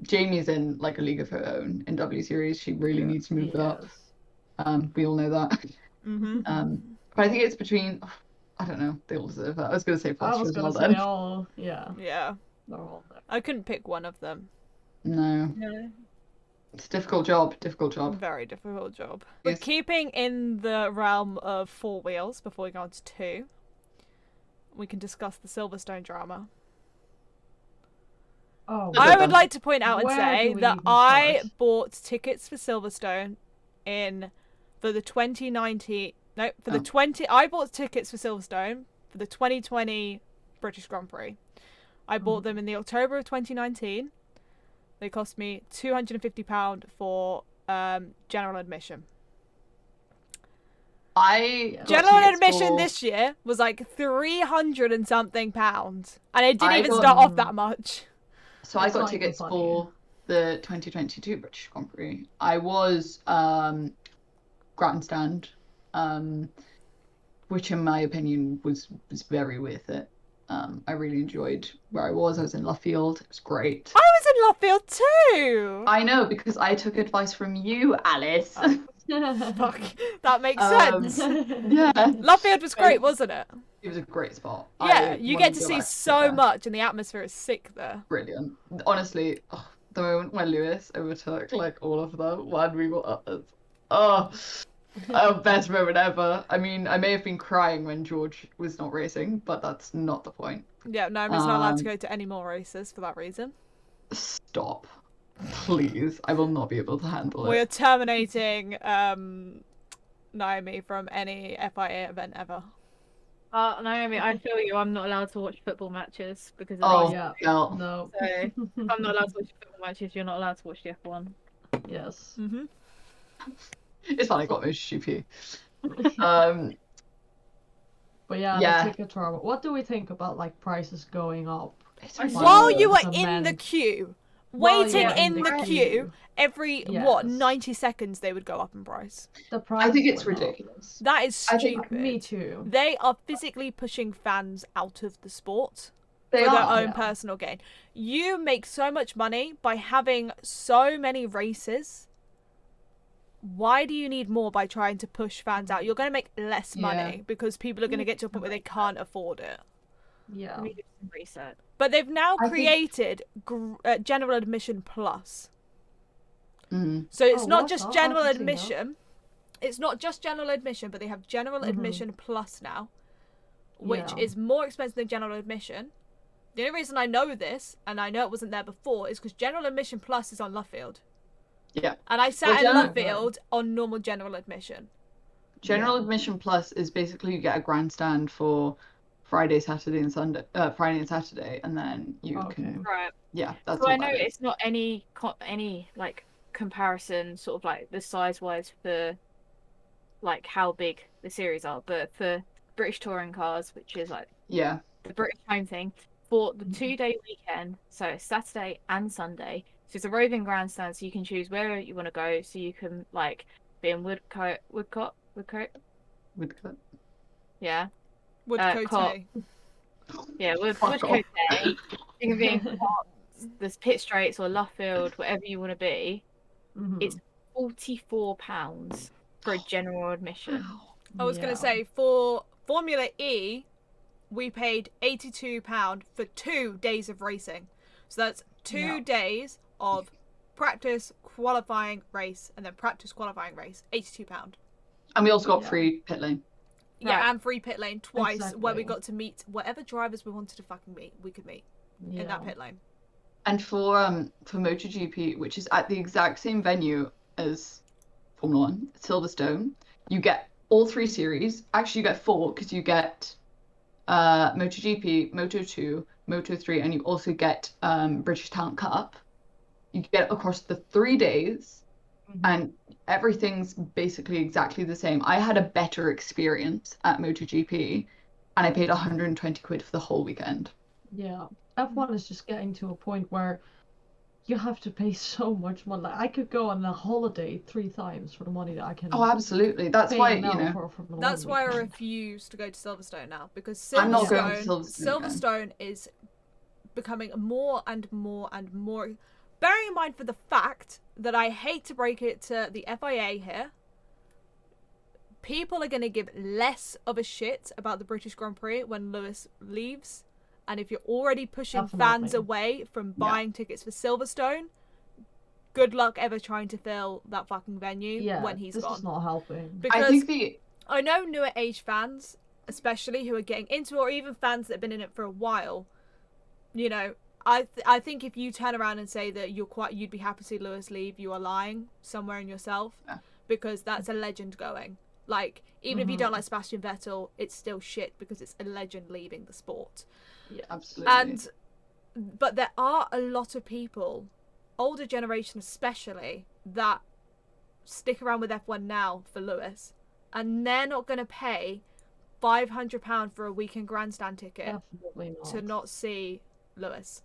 Jamie's in like a league of her own in W Series. She really needs to move it up. We all know that. But I think it's between. I don't know. They all deserve it. I was gonna say I Foster was as gonna well say, then. oh, yeah. Yeah. They're all there. I couldn't pick one of them. No. It's a difficult job. Difficult job. Very difficult job. Yes. But keeping in the realm of 4 wheels before we go on to 2, we can discuss the Silverstone drama. Oh, I would like to point out and Where say do we that even I start? bought tickets for Silverstone for the 2019. No, for the 20. I bought tickets for Silverstone for the 2020 British Grand Prix. I bought them in the October of 2019. They cost me £250 for general admission. I got General tickets admission for- this year was like 300 and something pounds, and it didn't I even got- start off that much. So I It's got not even tickets funny. for the 2022 British Grand Prix. I was grandstand, which in my opinion was very worth it. I really enjoyed where I was. I was in Luffield. It was great. I was in Luffield too. I know because I took advice from you, Alice. Fuck, that makes Um, sense. Yeah, Luffield was great, wasn't it? it was a great spot. Yeah, I you wanna get to go see back so there. much, and the atmosphere is sick there. Brilliant. Honestly, the moment when Lewis overtook like all of them when we were best moment ever. I mean, I may have been crying when George was not racing, but that's not the point. Yeah, no, I'm just not allowed to go to any more races for that reason. Stop. Please. I will not be able to handle We're it. terminating Naomi from any FIA event ever. Naomi, I feel you. I'm not allowed to watch football matches because of Oh, these. yeah. no. No. So if I'm not allowed to watch football matches, you're not allowed to watch the F1. Yes. Mm-hmm. It's fine, I got MotoGP. But yeah, Yeah. the ticket drama. What do we think about like prices going up? While you were the in the men- queue, While waiting you were in the queue, every Yes. 90 seconds they would go up in price. The price I think it's went up. ridiculous. That is I think- stupid. Me too. They are physically pushing fans out of the sport They for their are. own Yeah. personal gain. You make so much money by having so many races. Why do you need more by trying to push fans out? You're going to make less money because people are going to get to a point where they can't afford it. Yeah. Let me do some research. But they've now I think- created general admission plus. Mhm. So it's Oh, not what? just I general haven't seen that. admission. It's not just general admission, but they have general admission plus now, which Yeah. is more expensive than general admission. The only reason I know this, and I know it wasn't there before, is because general admission plus is on Luffield. Yeah. And I sat Well, in general- Luffield on normal general admission. General admission plus is basically you get a grandstand for Friday, Saturday, and Sunday. Friday and Saturday, and then you Okay. can. Right. Yeah, that's So all I know that is. it's not any like comparison, sort of like the size wise for like how big the series are, but for British touring cars, which is like Yeah. the British home thing, for the 2-day weekend, so it's Saturday and Sunday. So it's a roving grandstand, so you can choose where you want to go. So you can like be in Woodcote, Woodcut. yeah, Woodcote. Cop. yeah, Fuck Woodcote. You can be in Cop, there's pit straights or Luffield, whatever you want to be. Mhm. It's £44 for a general admission. I was going Yeah. to say, for Formula E, we paid £82 for 2 days of racing. So that's 2 Yeah. days of practice, qualifying, race, and then practice, qualifying, race. £82. And we also got Yeah. free pit lane. Yeah, Right. and free pit lane twice, where we Exactly. got to meet whatever drivers we wanted to fucking meet. We could meet in that Yeah. pit lane. And for MotoGP, which is at the exact same venue as Formula One, Silverstone, you get all 3 series. Actually, you get 4 because you get MotoGP, Moto2, Moto3, and you also get British Talent Cup. You get it across the 3 days, and everything's basically exactly the same. I had a better experience at MotoGP, and I paid 120 quid for the whole weekend. Yeah, F1 is just getting to a point where you have to pay so much money. Like, I could go on a holiday 3 times for the money that I can. Oh, absolutely. That's pay why, now you know, for the That's one why I weekend. refuse to go to Silverstone now, because I'm not going to Silverstone, Silverstone again. Silverstone is becoming more and more and more. Bearing in mind for the fact that I hate to break it to the FIA here, people are going to give less of a shit about the British Grand Prix when Lewis leaves. And if you're already pushing fans Definitely. away from buying tickets for Silverstone, good luck ever trying to fill that fucking venue when he's this gone. is not helping. Because I think I know newer age fans, especially who are getting into it, or even fans that have been in it for a while, you know, I think if you turn around and say that you'd be happy to see Lewis leave, you are lying somewhere in yourself, because that's a legend going. Like, even if you don't like Sebastian Vettel, it's still shit because it's a legend leaving the sport. Yeah, absolutely. But there are a lot of people, older generation especially, that stick around with F1 now for Lewis, and they're not going to pay £500 for a weekend grandstand ticket to not see Lewis.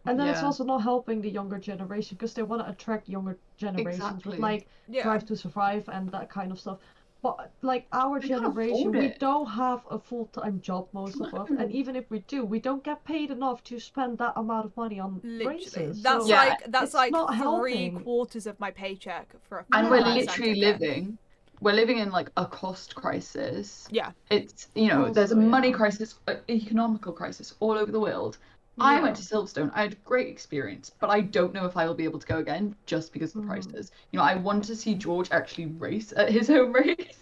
And then it's also not helping the younger generation, because they want to attract younger generations with like Drive to Survive and that kind of stuff. But like our generation, we don't have a full-time job, most of us, and even if we do, we don't get paid enough to spend that amount of money on races. That's so like it's not 3/4 of my paycheck for a and we're literally living in like a cost crisis. Yeah, it's, you know, there's a money crisis, an economical crisis all over the world. I went to Silverstone. I had a great experience, but I don't know if I will be able to go again just because of the prices. You know, I wanted to see George actually race at his home race.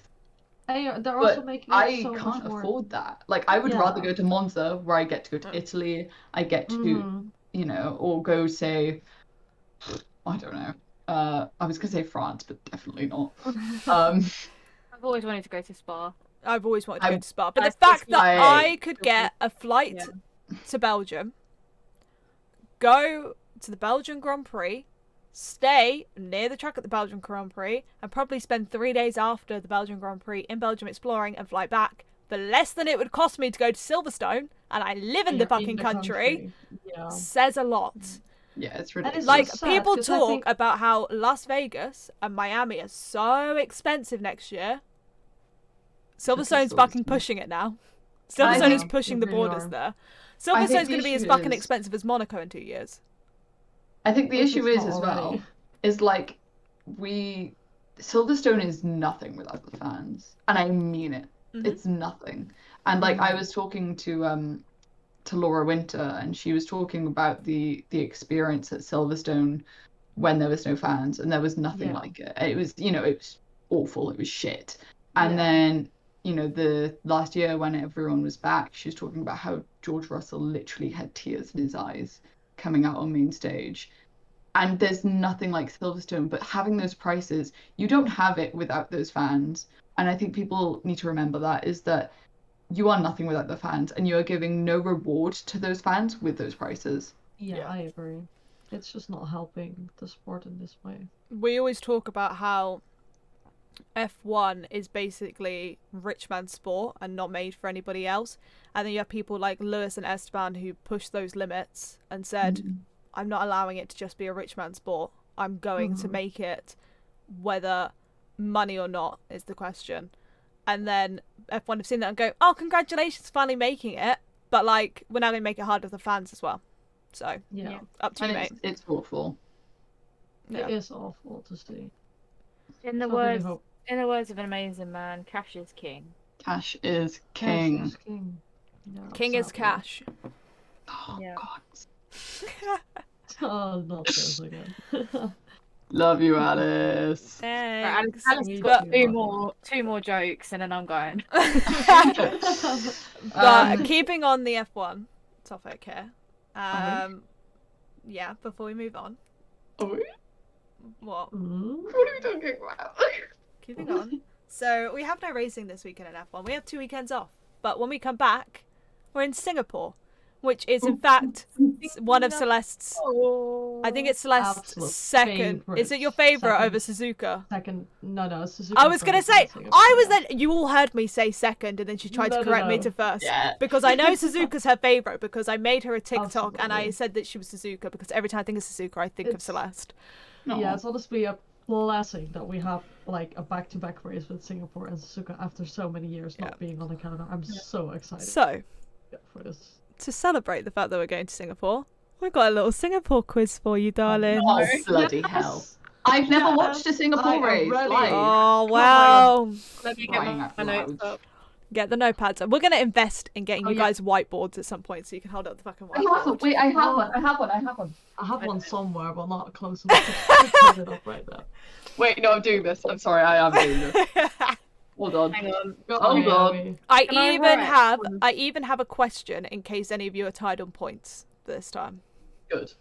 They're But also making it I so can't much more... afford that. Like, I would rather go to Monza, where I get to go to Italy. I get to, you know, or go, say, I don't know. I was gonna say France, but definitely not. I've always wanted to go to Spa. I've always wanted to go to Spa, but the fact that I could get a flight to Belgium, go to the Belgian Grand Prix, stay near the track at the Belgian Grand Prix, and probably spend 3 days after the Belgian Grand Prix in Belgium exploring and fly back for less than it would cost me to go to Silverstone, and I live in the fucking country, says a lot. Yeah, it's ridiculous. Like, people talk about how Las Vegas and Miami are so expensive next year. Silverstone's fucking pushing it now. Silverstone is pushing the borders there. Silverstone's going to be as fucking expensive as Monaco in 2 years. I think the issue is as well, is like, Silverstone is nothing without the fans. And I mean it. It's nothing. And like, I was talking to Laura Winter, and she was talking about the experience at Silverstone when there was no fans, and there was nothing like it. It was, you know, it was awful. It was shit. And then, you know, the last year when everyone was back, she was talking about how George Russell literally had tears in his eyes coming out on main stage. And there's nothing like Silverstone, but having those prices, you don't have it without those fans. And I think people need to remember that, is that you are nothing without the fans, and you are giving no reward to those fans with those prices. Yeah, I agree. It's just not helping the sport in this way. We always talk about how F1 is basically rich man's sport and not made for anybody else. And then you have people like Lewis and Esteban who pushed those limits and said, I'm not allowing it to just be a rich man's sport. I'm going to make it, whether money or not is the question. And then F1 have seen that and go, oh, congratulations, finally making it. But like, we're now going to make it harder for the fans as well. So, up to you, mate. It's awful. It is awful to see. In the words of an amazing man, cash is king. Cash is king. Cash is king. No, king is cash. Oh, God. Oh, not this again. Love you, Alice. Thanks. Alice got two more jokes, and then I'm going. But keeping on the F1 topic here, yeah, before we move on. What? What are we talking about? Keeping on. So we have no racing this weekend in F1. We have 2 weekends off. But when we come back, We're in Singapore, which is in fact one of Celeste's. I think it's Celeste's Absolute second. favorite. Is it your favorite Second. over Suzuka? Second, no, Suzuka. I was gonna say, you all heard me say second, and then she tried to correct me to first. Yeah. Because I know Suzuka's her favorite, because I made her a TikTok and I Absolutely. said that she was Suzuka, because every time I think of Suzuka, I think of Celeste. Yeah, it's honestly a blessing that we have like a back-to-back race with Singapore and Suzuka after so many years not being on the calendar. I'm so excited. So, for this. to celebrate the fact that we're going to Singapore, we've got a little Singapore quiz for you, darling. Oh, bloody hell. I've never watched a Singapore race live. Oh, well. Let me get my notes up. Get the notepads. We're going to invest in getting you guys whiteboards at some point so you can hold up the fucking I whiteboard. have one. I have one somewhere, but not close enough to put it up right now. Wait, no, I'm doing this. I'm sorry, I am doing this. Hold on. Hang on. Hold on. I even have a question in case any of you are tied on points this time. Good.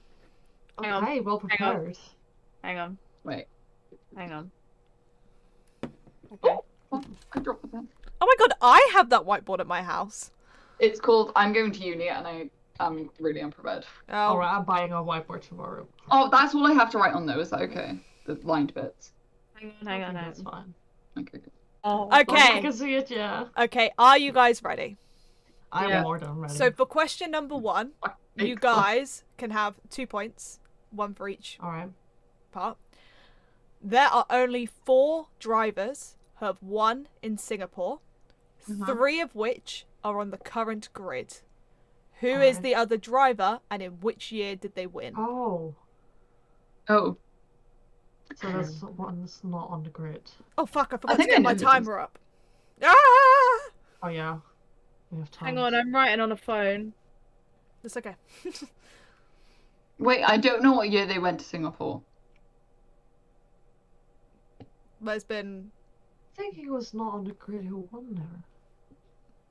Okay, well prepared. Hang on. Wait. Hang on. Okay. Oh, I dropped the pen. Oh my god, I have that whiteboard at my house. It's called I'm Going to Uni and I am really unprepared. Oh. Alright, I'm buying a whiteboard tomorrow. Oh, that's all I have to write on though, is that okay? The lined bits. Hang on. That's fine. Okay, good. Oh, Okay. I can see it, yeah. Okay, are you guys ready? I'm more than ready. So for question number 1, you guys can have 2 points, 1 for each Alright. part. There are only 4 drivers who have won in Singapore, 3 of which are on the current grid. Who is the other driver, and in which year did they win? Oh. Oh. So there's one's not on the grid. Oh fuck, I forgot to think I get my know who timer up. Ah! Oh yeah. We have time. hang on, I'm writing on a phone. It's okay. Wait, I don't know what year they went to Singapore. There's been... I think he was not on the grid who won there.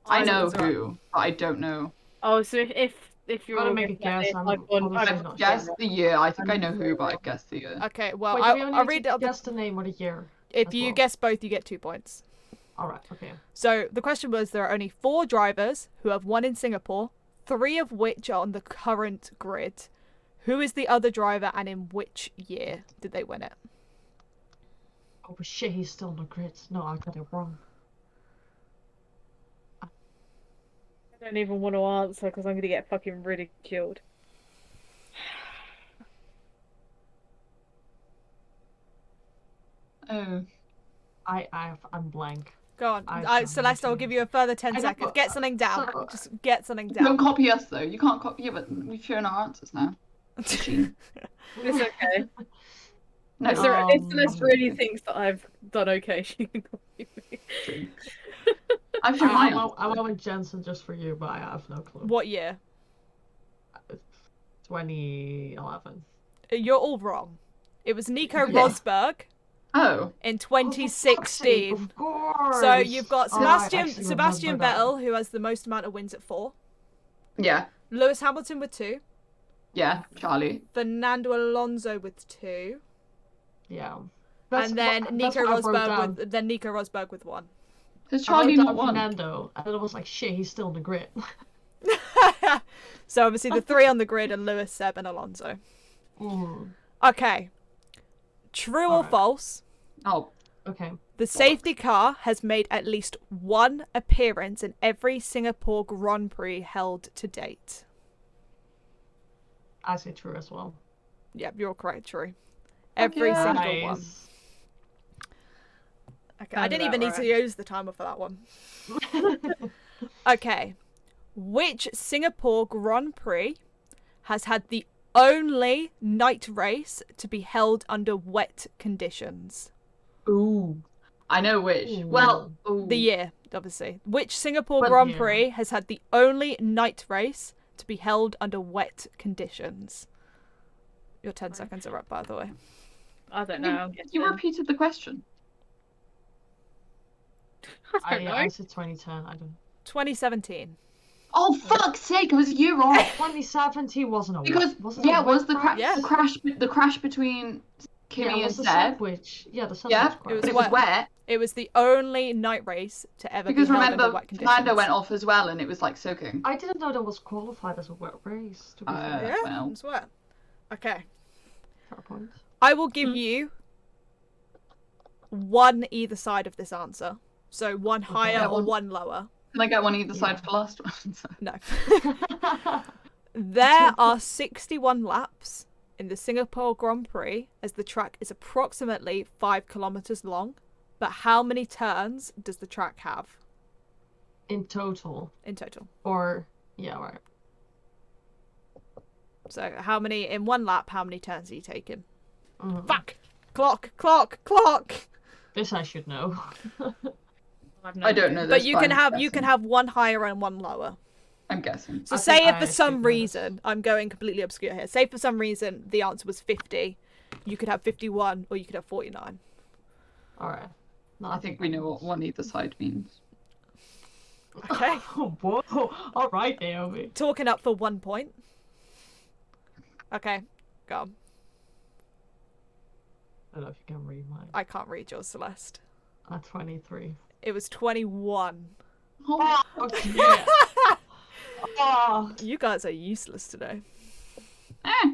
I know who, but I don't know. Oh, so if you're Gotta make a guess, I've guessed the year. I think I know who, but I guessed the year. Okay, well, Wait, I'll read it. Guess the name or the year. If you guess both, you get 2 points. Alright, okay. So the question was, there are only 4 drivers who have won in Singapore, 3 of which are on the current grid. Who is the other driver, and in which year did they win it? Oh shit, he's still on the grid. No, I got it wrong. I don't even want to answer because I'm going to get fucking ridiculed. Oh. I'm blank. Go on. Celeste, I'll give you a further 10 seconds. Get something down. Just get something down. Don't copy us, though. You can't copy... Yeah, but we've shown our answers now. It's okay. No, if Celeste really thinks that I've done okay, she can copy me. I've shown my answers. I went with Jensen just for you, but I have no clue. What year? 2011. You're all wrong. It was Nico Rosberg. Oh. In 2016. Of course. So you've got Sebastian remember Vettel, who has the most amount of wins at 4. Yeah. Lewis Hamilton with 2. Yeah, Charlie. Fernando Alonso with 2. Yeah. And then Nico Rosberg with 1. Has Charlie not won? Fernando, and then it was like, shit, he's still in the grid. So obviously the 3 on the grid are Lewis, Seb, and Alonso. Okay. True or false? Oh. Okay. The safety car has made at least 1 appearance in every Singapore Grand Prix held to date. I say true as well. Yep, you're correct, true. Every single one. Okay, I didn't even need to use the timer for that one. Okay. Which Singapore Grand Prix has had the only night race to be held under wet conditions? Ooh. I know which. Ooh. Well, the year, obviously. Which Singapore Grand Prix has had the only night race to be held under wet conditions? Your 10 seconds are up, by the way. I don't know. You repeated the question. I said 2010. I don't. 2017. Oh, fuck's sake! I was a year off. 2017 wasn't a because was the crash between Kimmy and Seb. It was It was the only night race to ever Because be held under remember, wet conditions. Fernando went off as well, and it was like soaking. I didn't know that was qualified as a wet race. To be fair. Yeah, well. it's wet. Okay. Fair point. I will give you one either side of this answer. So one higher or one lower. Can I get one either side for last one? No. There are 61 laps in the Singapore Grand Prix, as the track is approximately 5 kilometers long. But how many turns does the track have? In total. In total. Or, yeah, right. So how many, in one lap, how many turns are you taking? Mm. Fuck! Clock! This I should know. I don't know this. But you can have one higher and one lower. I'm guessing. So say if for some reason, I'm going completely obscure here, say for some reason the answer was 50, you could have 51 or you could have 49. Alright. No, I think we know what one either side means. Okay. Oh, whoa. Alright, Naomi. Talking up for 1 point. Okay, go on. I don't know if you can read mine. I can't read yours, Celeste. 23. It was 21. Oh, yeah. Oh. You guys are useless today. Yeah,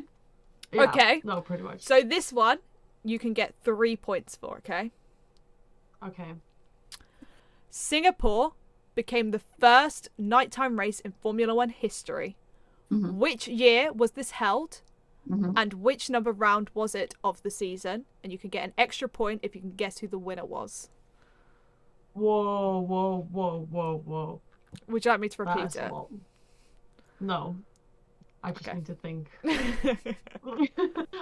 Okay. No, pretty much. So this one, you can get 3 points for, okay? Okay. Singapore became the first nighttime race in Formula One history. Mm-hmm. Which year was this held? Mm-hmm. And which number round was it of the season? And you can get an extra point if you can guess who the winner was. Whoa. Would you like me to repeat That's it? a lot. No. I just Okay. need to think. I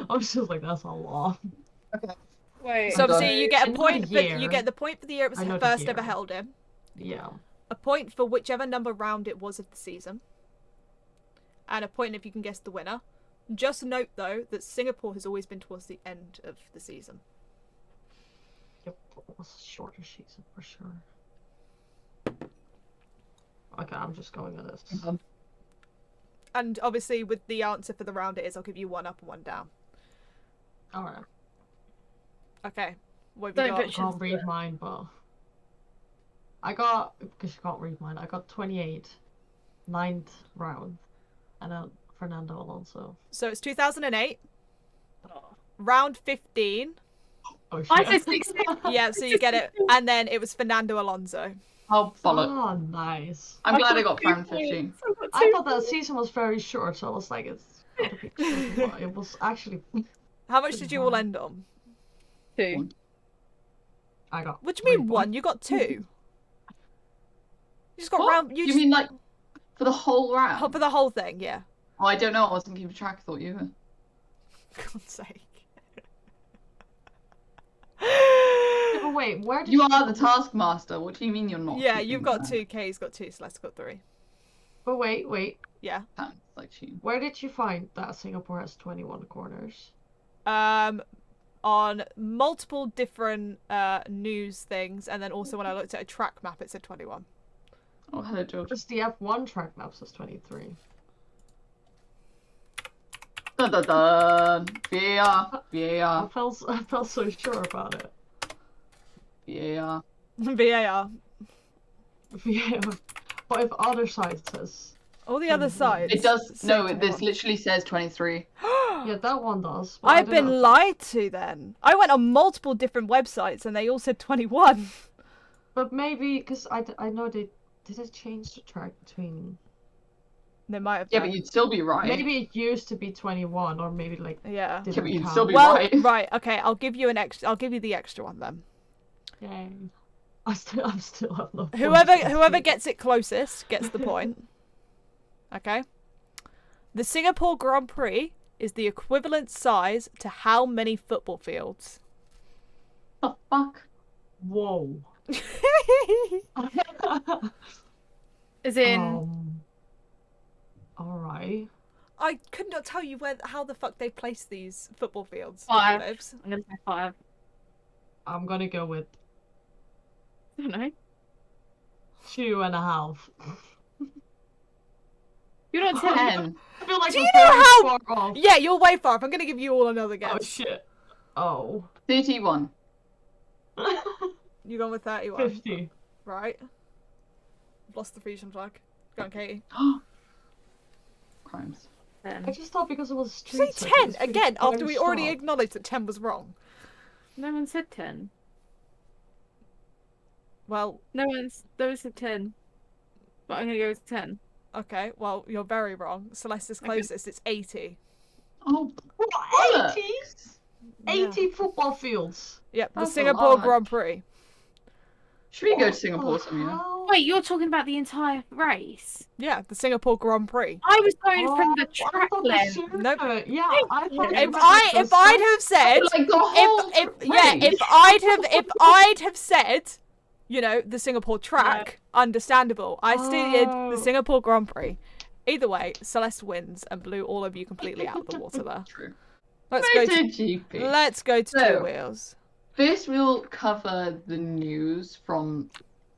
was just like, that's a lot. Okay. Wait. So obviously you get a In point. the year. You get the point for the year it was I know the first ever year. held in. Yeah. A point for whichever number round it was of the season. And a point if you can guess the winner. Just note though that Singapore has always been towards the end of the season. Yep, it was a shorter season for sure. Okay, I'm just going with this. And obviously with the answer for the round it is, I'll give you one up and one down. Alright. Okay. What have you Don't got? I can't read mine, but I got, because you can't read mine, I got 28, 9th round, and then Fernando Alonso. So it's 2008, round 15. Oh shit. I said 16. Yeah, so you get it. And then it was Fernando Alonso. Oh, bollock. Oh, nice. I'm glad I got 2 round 15. points. got I 2 thought that points. season was very short, so I was like, it's gotta be short, but it was actually. How much did you all end on? 2. I got. What do you mean 3 one? You got 2. You just got What? round. You mean like for the whole round? for the whole thing? Yeah. Oh, I don't know. I wasn't keeping track. I thought you were. God's sake. Yeah, but wait, where did You are the taskmaster. What do you mean you're not? Yeah, keeping you've got track? 2. Kay's got 2. Celeste's got 3. But wait. Yeah. Sounds like cheating. Where did you find that Singapore has 21 corners? On multiple different news things, and then also when I looked at a track map, it said 21. Oh, hello, George. Just the F1 track map says 23. Dun dun dun. VAR. I felt so sure about it. VAR. VAR. Yeah. But if other side says. All the other sides. It does. say No, 21. this literally says 23. Yeah, that one does. But I I've don't been know. lied to then. I went on multiple different websites and they all said 21. But maybe, because I know they. Did it change the track between. They might have Yeah, done. but you'd still be right. Maybe it used to be 21, or maybe like. Yeah. Yeah, Didn't but you'd count. still be Well, right. right. Okay, I'll give you the extra one then. Yay. I'm still have no points. Whoever gets it closest gets the point. Okay. The Singapore Grand Prix is the equivalent size to how many football fields? The fuck? Whoa. As in, Alright. I could not tell you how the fuck they place these football fields. 5. Lives. I'm gonna say 5. I'm gonna go with I don't know. 2.5. You're not 10. 10. I feel like Do we're you know very how- far off. Yeah, you're way far off. I'm gonna give you all another guess. Oh shit. Oh. 31. You going with 31? 50. Right. Lost the Frisian flag. Go on, Katie. Crimes. I just thought because it was Say street 10 again after we already stop. acknowledged that 10 was wrong. No one said 10. Well, No one said 10. But I'm gonna go with 10. okay, well, you're very wrong. Celeste's closest, it's 80. Oh, What, 80? 80 Yeah. football fields. Yep, the That's a Singapore lot. Grand Prix. should we go to Singapore some year? Wait, you're talking about the entire race? Yeah, the Singapore Grand Prix. I was going from the track length. Nope. Yeah, I thought If I'd have said, Like the whole if I'd have said, you know, the Singapore track, understandable. I stated the Singapore Grand Prix. Either way, Celeste wins and blew all of you completely out of the water there. True. Let's go to Two Wheels. First, we'll cover the news from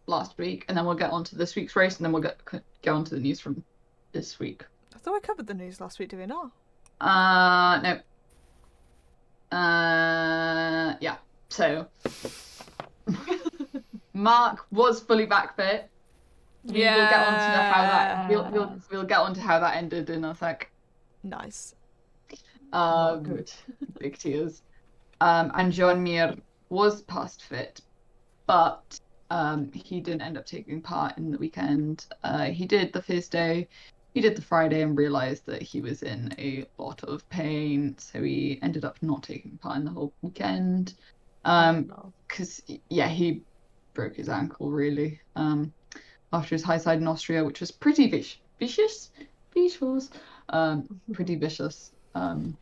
last week, and then we'll get on to this week's race, and then we'll go on to the news from this week. I thought I covered the news last week, did we not? No. Yeah. So, Mark was fully back fit. Yeah. We'll get on to how that. We'll get on to how that ended in a sec. Nice. Good. Big tears. And John Mir was past fit, but he didn't end up taking part in the weekend. He did the first day, he did the Friday, and realised that he was in a lot of pain, so he ended up not taking part in the whole weekend. Because he broke his ankle really. After his high side in Austria, which was pretty vicious. Pretty vicious. Remy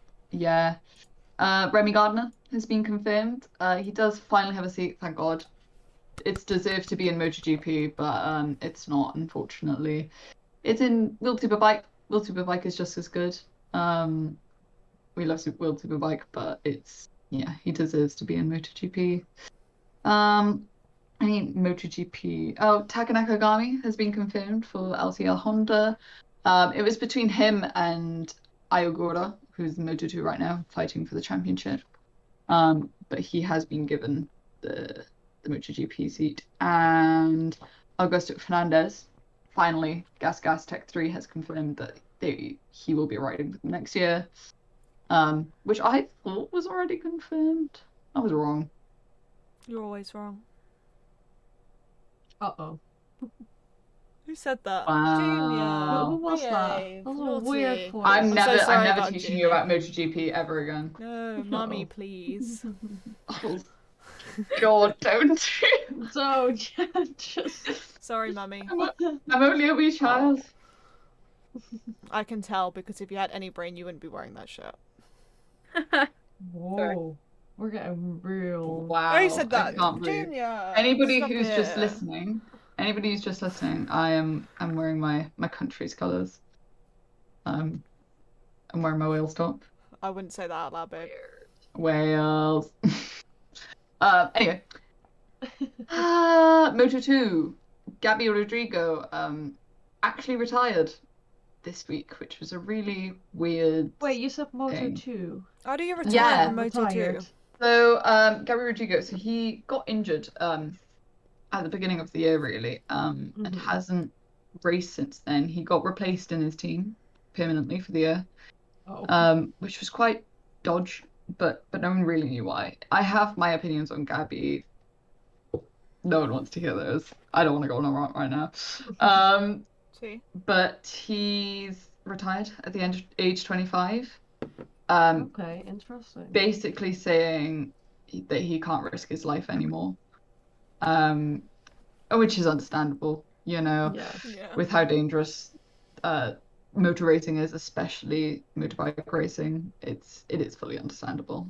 Gardner has been confirmed. He does finally have a seat, thank God. It's deserved to be in MotoGP, but it's not, unfortunately. It's in World Superbike. World Superbike is just as good. We love World Superbike, but he deserves to be in MotoGP. MotoGP. Taka Nakagami has been confirmed for LCL Honda. It was between him and Ayogura, who's in Moto2 right now, fighting for the championship. But he has been given the MotoGP seat. And Augusto Fernandez, finally, Gas Tech 3 has confirmed that he will be riding with them next year. Which I thought was already confirmed. I was wrong. You're always wrong. Uh-oh. Who said that? Wow. Junior. Who was that? That was a weird voice. I'm so sorry never about teaching Junior. you about MotoGP ever again. No, mummy, please. Oh, God, don't. Don't. Just... Sorry, mummy. I'm only a wee child. I can tell, because if you had any brain, you wouldn't be wearing that shirt. Whoa. Sorry. We're getting real. Wow. Who said that? I can't believe. Junior. Anybody Stop who's it. just listening, I'm wearing my country's colours. I'm wearing my Wales top. I wouldn't say that out loud, babe. Wales. Anyway. Moto2. Gabby Rodrigo actually retired this week, which was a really weird. Wait, you said Moto2? How do you retire Yeah, from Moto2? So, Gabby Rodrigo, so he got injured at the beginning of the year, really, and hasn't raced since then. He got replaced in his team permanently for the year, which was quite dodge, but no one really knew why. I have my opinions on Gabby. No one wants to hear those. I don't want to go on a rant right now. But he's retired at the age 25. Okay, interesting. Basically saying that he can't risk his life anymore. Which is understandable, you know, with how dangerous motor racing is, especially motorbike racing. It is fully understandable.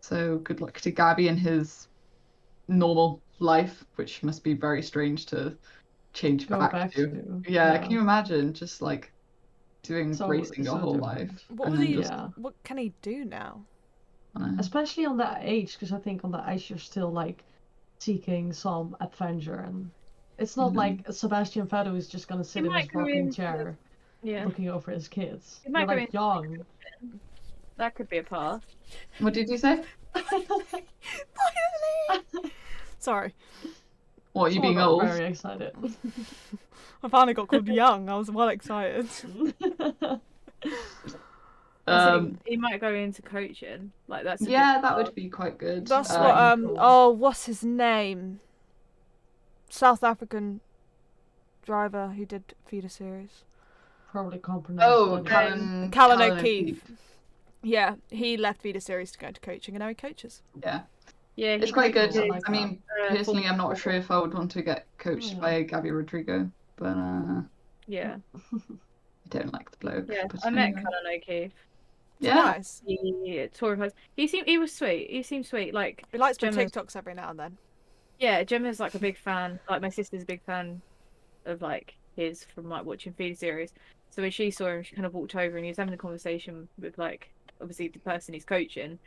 So good luck to Gabby in his normal life, which must be very strange to change back to. Yeah, can you imagine just like doing racing your whole life? What can he do now? Especially on that age, because I think on that age you're still like seeking some adventure, and it's not like Sebastian Vettel is just gonna sit in his rocking chair looking over his kids. You're like young. That could be a path. What did you say? Sorry. What, you being old? Very excited. I finally got called young. I was well excited. He might go into coaching. Like that's that would be quite good. That's what cool. What's his name? South African driver who did feeder series. Probably can't pronounce. Callan O'Keefe. Yeah, he left feeder series to go into coaching, and now he coaches. Yeah, it's quite good. I mean, personally, I'm not sure if I would want to get coached by Gabby Rodrigo, but yeah, I don't like the bloke. Yeah, but I met Callan O'Keefe. Yeah, nice. He was sweet. He seemed sweet. Like he likes my TikToks every now and then. Yeah, Gemma's like a big fan. Like my sister's a big fan of like his from like watching feeder series. So when she saw him, she kind of walked over and he was having a conversation with like obviously the person he's coaching,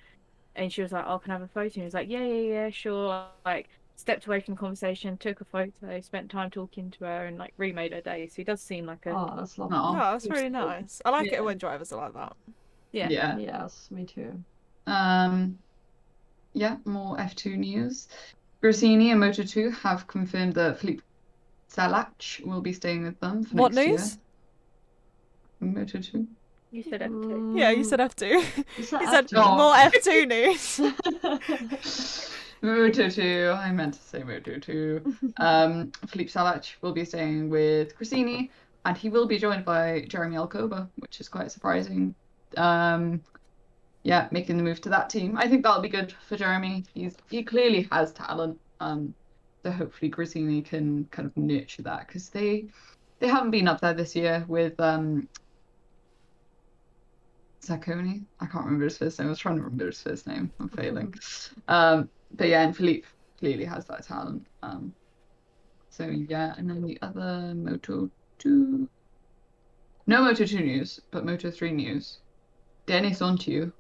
and she was like, "Oh, can I have a photo?" And he was like, "Yeah, sure." Like stepped away from the conversation, took a photo, spent time talking to her, and like really made her day. So he does seem like a that's lovely. Oh, that's really nice. I like it when drivers are like that. Yeah. Yes, me too. Yeah, more F2 news. Gresini and Moto2 have confirmed that Felipe Salach will be staying with them for what next news? Year. Moto2. You said F2. Yeah, you said F2. You said more F2 news. Moto2. I meant to say Moto2. Felipe Salach will be staying with Gresini, and he will be joined by Jeremy Alcoba, which is quite surprising. Making the move to that team. I think that'll be good for Jeremy. He clearly has talent. So hopefully Gresini can kind of nurture that, because they haven't been up there this year with Zacconi. I can't remember his first name. I was trying to remember his first name. I'm failing. But yeah, and Philippe clearly has that talent. And then the other Moto2. No Moto2 news, but Moto3 news. Denis Ontiou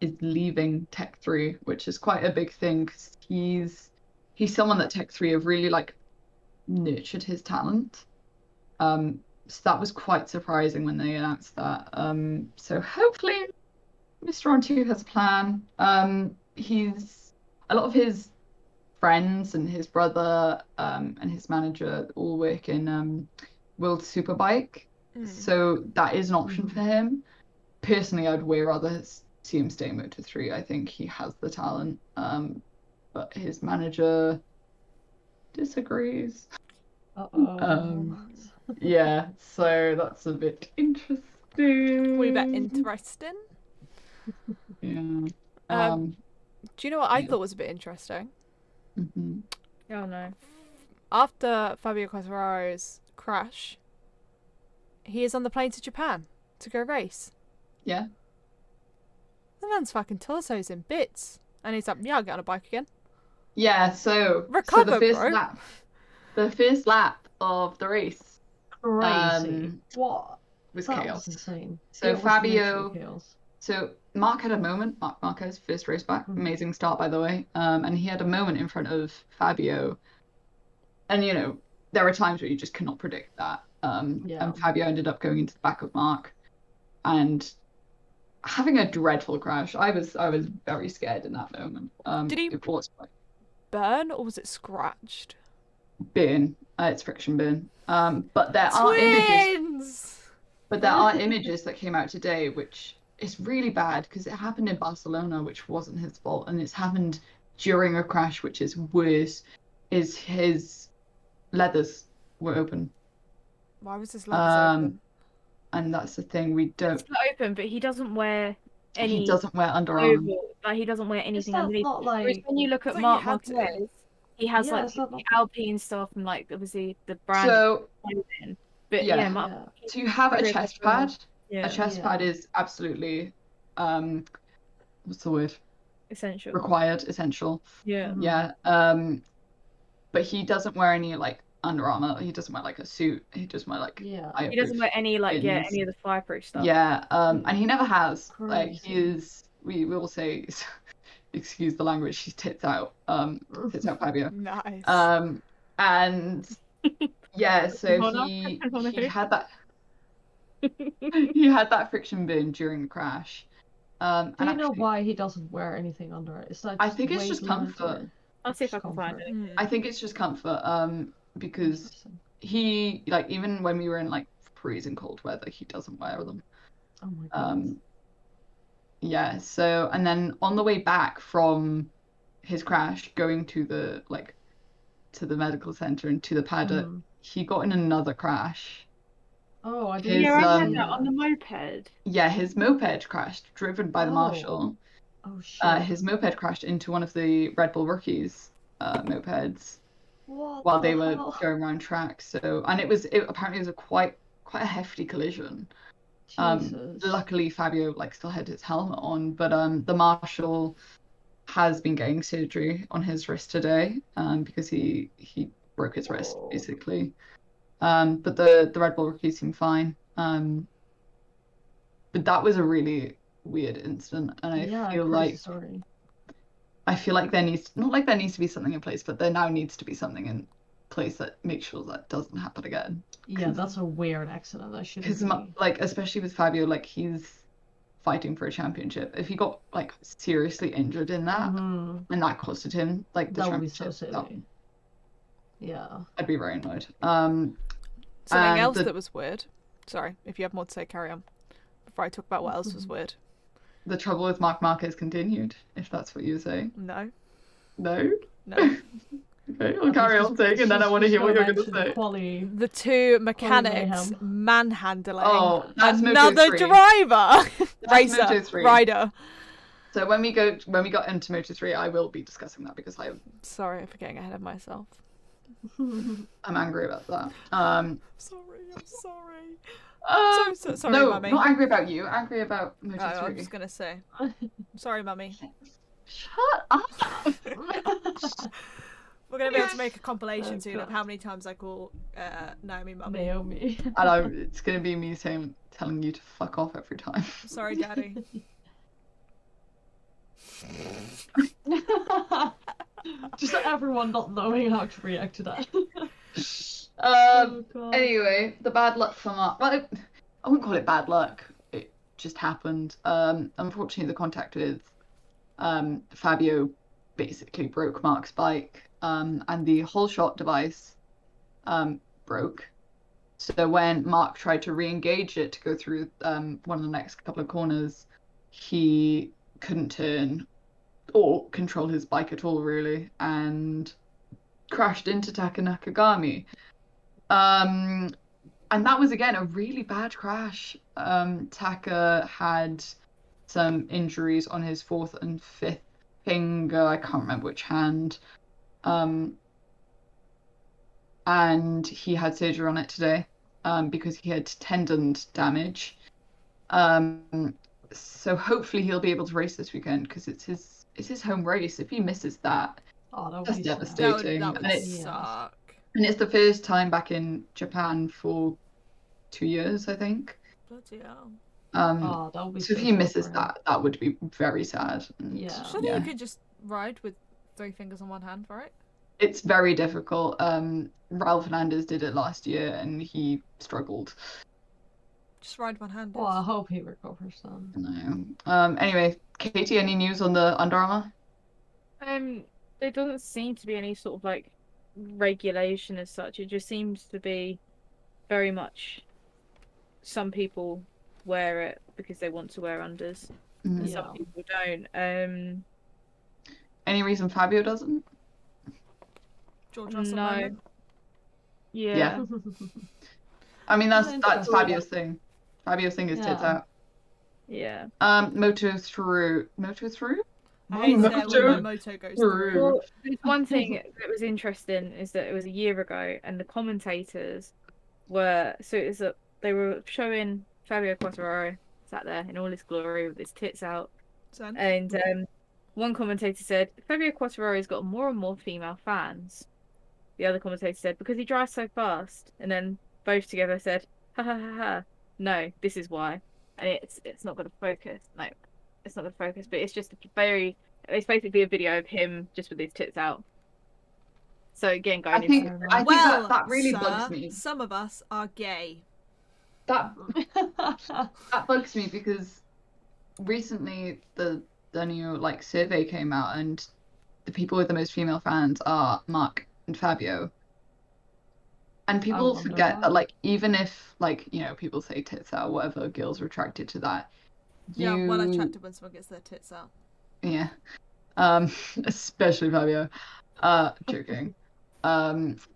is leaving Tech 3, which is quite a big thing, because he's someone that Tech 3 have really like nurtured his talent. So that was quite surprising when they announced that. So hopefully Mr. Ontiou has a plan. He's a lot of his friends and his brother and his manager all work in World Superbike. So that is an option for him. Personally, I'd way rather see him stay in Moto3. I think he has the talent, but his manager disagrees. Yeah, so that's a bit interesting. We bet interesting. Yeah. Do you know what I thought was a bit interesting? Mm-hmm. Oh no. After Fabio Quartararo's crash, he is on the plane to Japan to go race. Yeah. The man's fucking torso's in bits. And he's like, yeah, I'll get on a bike again. Yeah, so recover, the first lap of the race. Crazy. What? Was that chaos. Was insane. So Fabio. So Mark had a moment. Mark Marquez, first race back. Amazing start, by the way. And he had a moment in front of Fabio. And you know, there are times where you just cannot predict that. And Fabio ended up going into the back of Mark, and having a dreadful crash. I was very scared in that moment. Did he burn or was it scratched? Burn. It's friction burn. But there are images. But there are images that came out today, which is really bad because it happened in Barcelona, which wasn't his fault, and it's happened during a crash, which is worse. Is his leathers were open. Why was his leathers open? And that's the thing, we don't. It's not open, but he doesn't wear any. He doesn't wear Under Armour. Like he doesn't wear anything underneath. Not like... When you look at Mark Marquez, he has like Alpine stuff and like obviously the brand. So, but to have a chest pad, a chest pad is absolutely, what's the word? Essential. Required, essential. Yeah. Yeah. But he doesn't wear any like Under Armour. He doesn't wear like a suit. He doesn't wear like he doesn't wear any like any of the fireproof stuff. Yeah. And he never has. Crazy. Like he is. We will say, excuse the language. He's tits out. Tits out Fabio. Nice. And yeah. So he had that. He had that friction burn during the crash. Do you know why he doesn't wear anything under it? It's like I think it's just comfort. I'll see if I can find it. I think it's just comfort, because he, like, even when we were in, like, freezing cold weather, he doesn't wear them. Oh my god. Yeah, so, and then on the way back from his crash, going to the, like, to the medical center and to the paddock, he got in another crash. Oh, I didn't. Yeah, I heard that on the moped. Yeah, his moped crashed, driven by the marshal. Oh shit. His moped crashed into one of the Red Bull rookies' mopeds while they were going around track. So, and it apparently was a quite a hefty collision. Luckily Fabio like still had his helmet on, but the marshal has been getting surgery on his wrist today, because he broke his wrist basically. But the Red Bull rookie seemed fine. But that was a really weird incident, and I feel like there needs to be something in place, but there now needs to be something in place that makes sure that doesn't happen again. Yeah, that's a weird accident. That shouldn't be. Like, especially with Fabio, like, he's fighting for a championship. If he got like seriously injured in that, and that costed him like the championship, would be so silly. Yeah, I'd be very annoyed. Something else that was weird. Sorry, if you have more to say, carry on. Before I talk about what else was weird. The trouble with Marc Marquez continued, if that's what you were saying. No. No? No. Okay, I'll carry on saying, and then I want to hear what you're going to say. The two mechanics manhandling another Moto3. driver. Racer. Moto3. Rider. So when we got into Moto3, I will be discussing that because I'm sorry for getting ahead of myself. I'm angry about that. I'm sorry. I'm so sorry, no, Mummy. Not angry about you. Angry about Moto3. I was just gonna say. Sorry, Mummy. Shut up. We're gonna be able to make a compilation soon of how many times I call Naomi Mummy. Naomi. And it's gonna be me telling you to fuck off every time. Sorry, Daddy. Just everyone not knowing how to react to that. Anyway, the bad luck for Mark. Well, I wouldn't call it bad luck. It just happened. Unfortunately, the contact with Fabio basically broke Mark's bike, and the whole shot device broke. So when Mark tried to re-engage it to go through one of the next couple of corners, he couldn't turn or control his bike at all, really, and crashed into Taka Nakagami. And that was, again, a really bad crash. Taka had some injuries on his fourth and fifth finger. I can't remember which hand. And he had surgery on it today because he had tendon damage. So hopefully he'll be able to race this weekend because it's his home race. If he misses that, that's devastating. That would suck. And it's the first time back in Japan for 2 years, I think. Bloody hell. That would be so if he misses that would be very sad. Yeah. Surely you could just ride with 3 fingers on one hand, right? It's very difficult. Raul Fernandez did it last year and he struggled. Just ride one hand. Well, I hope he recovers then. No. Anyway, Katie, any news on the Under Armour? There doesn't seem to be any sort of like regulation as such. It just seems to be very much some people wear it because they want to wear unders, and some people don't. Any reason Fabio doesn't? George Russell no. moment? Yeah. I mean that's Fabio's thing. Fabio's thing is tits out. Yeah. Moto through. I hate to say it when my moto goes through. Well, there's one thing that was interesting is that it was a year ago, and the commentators were they were showing Fabio Quartararo sat there in all his glory with his tits out, and one commentator said Fabio Quartararo's got more and more female fans. The other commentator said because he drives so fast, and then both together said ha ha ha ha. No, this is why, and it's not going to focus. No. It's not going to focus, but it's just it's basically a video of him just with his tits out. So again, I think that really bugs me. Some of us are gay. That bugs me because recently the new survey came out and the people with the most female fans are Mark and Fabio. And people forget that, like, even if, like, you know, people say tits out, whatever, girls are attracted to that. Yeah, I'm well attracted when someone gets their tits out. Yeah. Especially Fabio. Joking.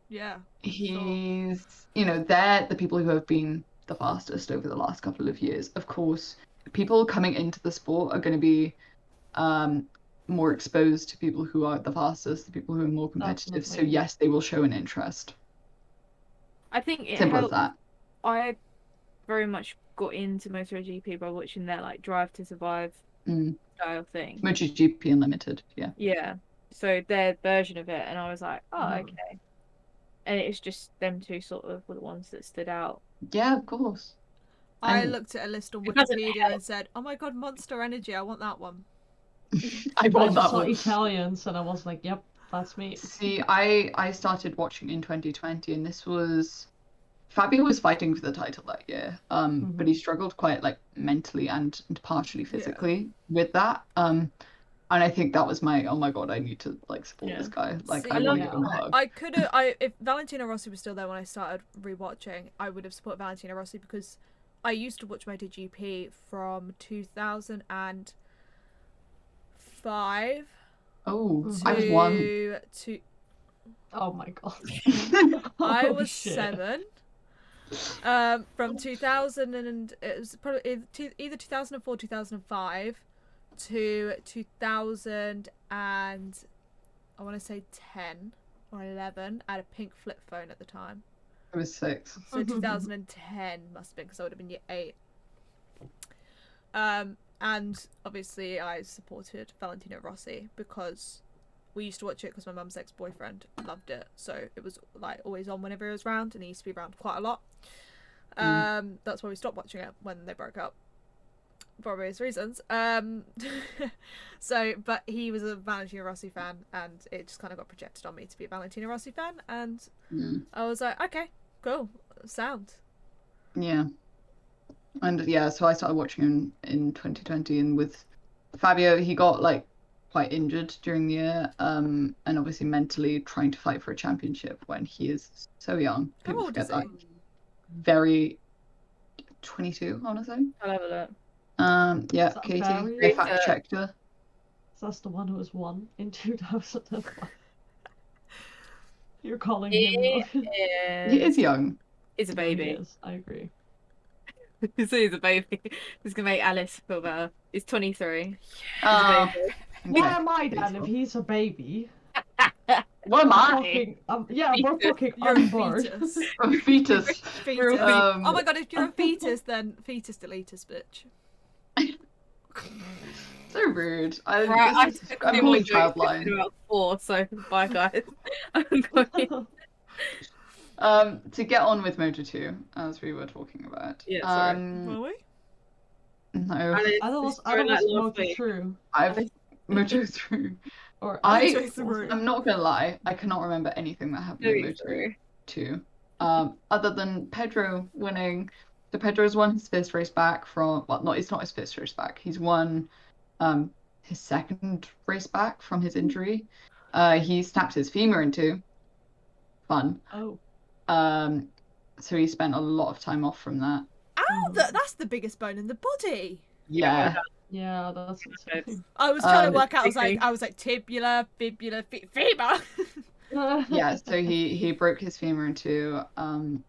Yeah. He's, you know, they're the people who have been the fastest over the last couple of years. Of course, people coming into the sport are going to be more exposed to people who are the fastest, the people who are more competitive. Definitely. So yes, they will show an interest. I think it Simple helped. as that. I very much got into MotoGP by watching their like Drive to Survive style thing. MotoGP Unlimited, yeah. Yeah. So their version of it, and I was like, oh, okay. And it's just them two sort of were the ones that stood out. Yeah, of course. I looked at a list on Wikipedia and said, "Oh my god, Monster Energy! I want that one." I want that saw one. Italians, and I was like, "Yep, that's me." See, I started watching in 2020, and this was Fabio was fighting for the title that year, but he struggled quite like mentally and partially physically with that. And I think that was my, oh my god, I need to like support this guy. Like, See, I want to give him a hug. I could have, if Valentino Rossi was still there when I started rewatching, I would have supported Valentino Rossi because I used to watch MotoGP from 2005. Oh, I was 1. Oh my god. I was 7. From 2000 and it was probably either 2004, 2005 to 2000 and I want to say 10 or 11. I had a pink flip phone at the time. I was 6. So 2010 must have been because I would have been year 8. And obviously I supported Valentino Rossi because we used to watch it because my mum's ex-boyfriend loved it, so it was like always on whenever he was around, and he used to be around quite a lot. That's why we stopped watching it when they broke up for obvious reasons. So but he was a Valentino Rossi fan, and it just kind of got projected on me to be a Valentino Rossi fan, and I was like, okay, cool, sound. Yeah. And yeah, so I started watching him in 2020, and with Fabio, he got like quite injured during the year, and obviously mentally trying to fight for a championship when he is so young. How old is he? Very 22, I want to say. I'll have a look. Yeah, Katie, I fact checked her. That's the one who was 1 in 2005. You're calling him young. He is young. He's a baby. He is, I agree. So he's a baby. This is gonna make Alice feel better. He's 23. Okay. What am I then if he's a baby? What am I? Yeah, we're fucking You're unborn. A fetus. Fetus. Oh my god, if you're a fetus, then fetus deletus, bitch. So rude. I'm only childline. About 4, so bye guys. I'm going. To get on with Moto 2, as we were talking about. Yeah, sorry. Were we? No. I thought it was Moto 3. I've Moto 3. I'm not gonna lie, I cannot remember anything that happened in Moto 2. Other than Pedro winning. So Pedro's won his first race back from, well, no, it's not his first race back. He's won his second race back from his injury. He snapped his femur in 2. Fun. Oh. So he spent a lot of time off from that. Ow, that's the biggest bone in the body. Yeah. Yeah, that's insane. I was trying to work out. I was like tibula, fibula, femur. Yeah. So he broke his femur in 2. And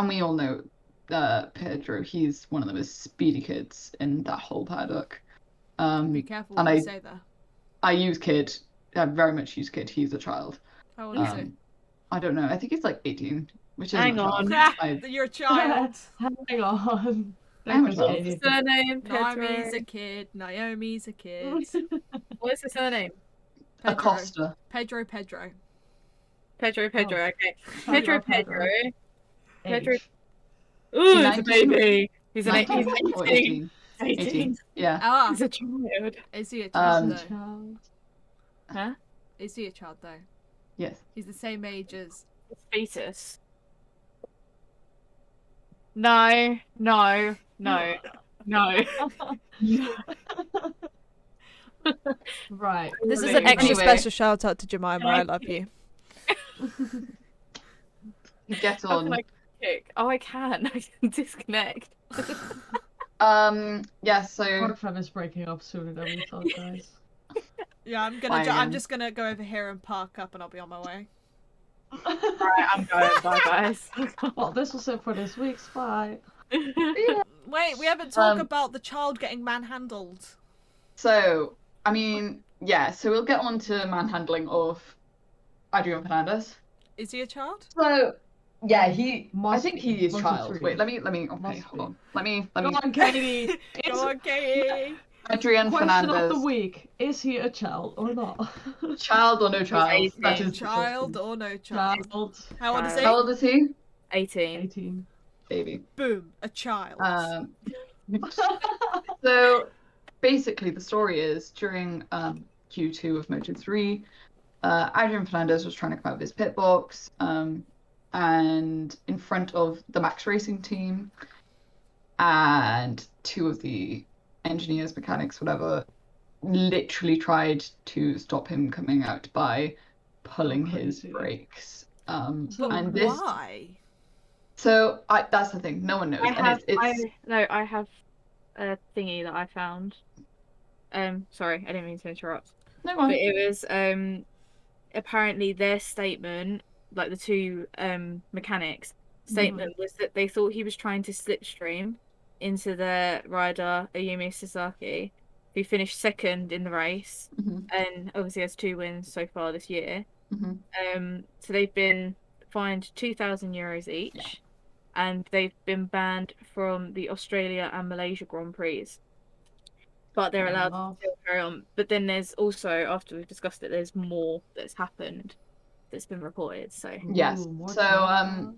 we all know Pedro. He's one of the most speedy kids in that whole paddock. Be careful what you say there. I use kid. I very much use kid. He's a child. How old is he? I don't know. I think he's like 18, which is Hang on. You're a child. Hang on. What's the surname? Naomi's a kid. Naomi's a kid. What's the surname? Acosta. Pedro. Pedro. Oh. Okay. Pedro. Ooh, it's a baby. He's 18. 18. Yeah. He's a child. Is he a child though? Huh? Is he a child though? Yes. He's the same age as fetus. No. Right. This is an extra Anyway. special shout out to Jemima. I love you. Get How on. can I kick? Oh, I can. I can disconnect. Yeah, so Parkfam is breaking up sooner than we thought, guys. Yeah, I'm just gonna go over here and park up, and I'll be on my way. Right, I'm going. Bye, guys. Well, this was it for this week's bye. Wait, we haven't talked about the child getting manhandled. So, I mean, yeah, so we'll get on to manhandling of Adrian Fernandez. Is he a child? So, yeah, I think be. he is Must child. be. Wait, let me, okay, Must hold be. on. Let me. Go on, Katie. Go on, Katie. Adrian Question Fernandez. of the week: is he a child or not? Child or no child? 18. That is the Child question. or no child? Child. How old is he? How old is he? 18. 18. Baby. Boom, a child. So basically the story is during Q2 of Moto3, Adrian Fernandez was trying to come out of his pit box and in front of the Max Racing team and two of the engineers, mechanics, whatever, literally tried to stop him coming out by pulling his brakes. And this, why? so that's the thing, no one knows. I have a thingy that I found. Sorry, I didn't mean to interrupt. No But one. it was apparently their statement, like the two mechanics' statement, was that they thought he was trying to slipstream into the rider Ayumi Sasaki, who finished second in the race, and obviously has 2 wins so far this year. So they've been fined €2,000 each, and they've been banned from the Australia and Malaysia Grand Prix. But they're allowed to still carry on. But then there's also, after we've discussed it, there's more that's happened that's been reported. So yes. So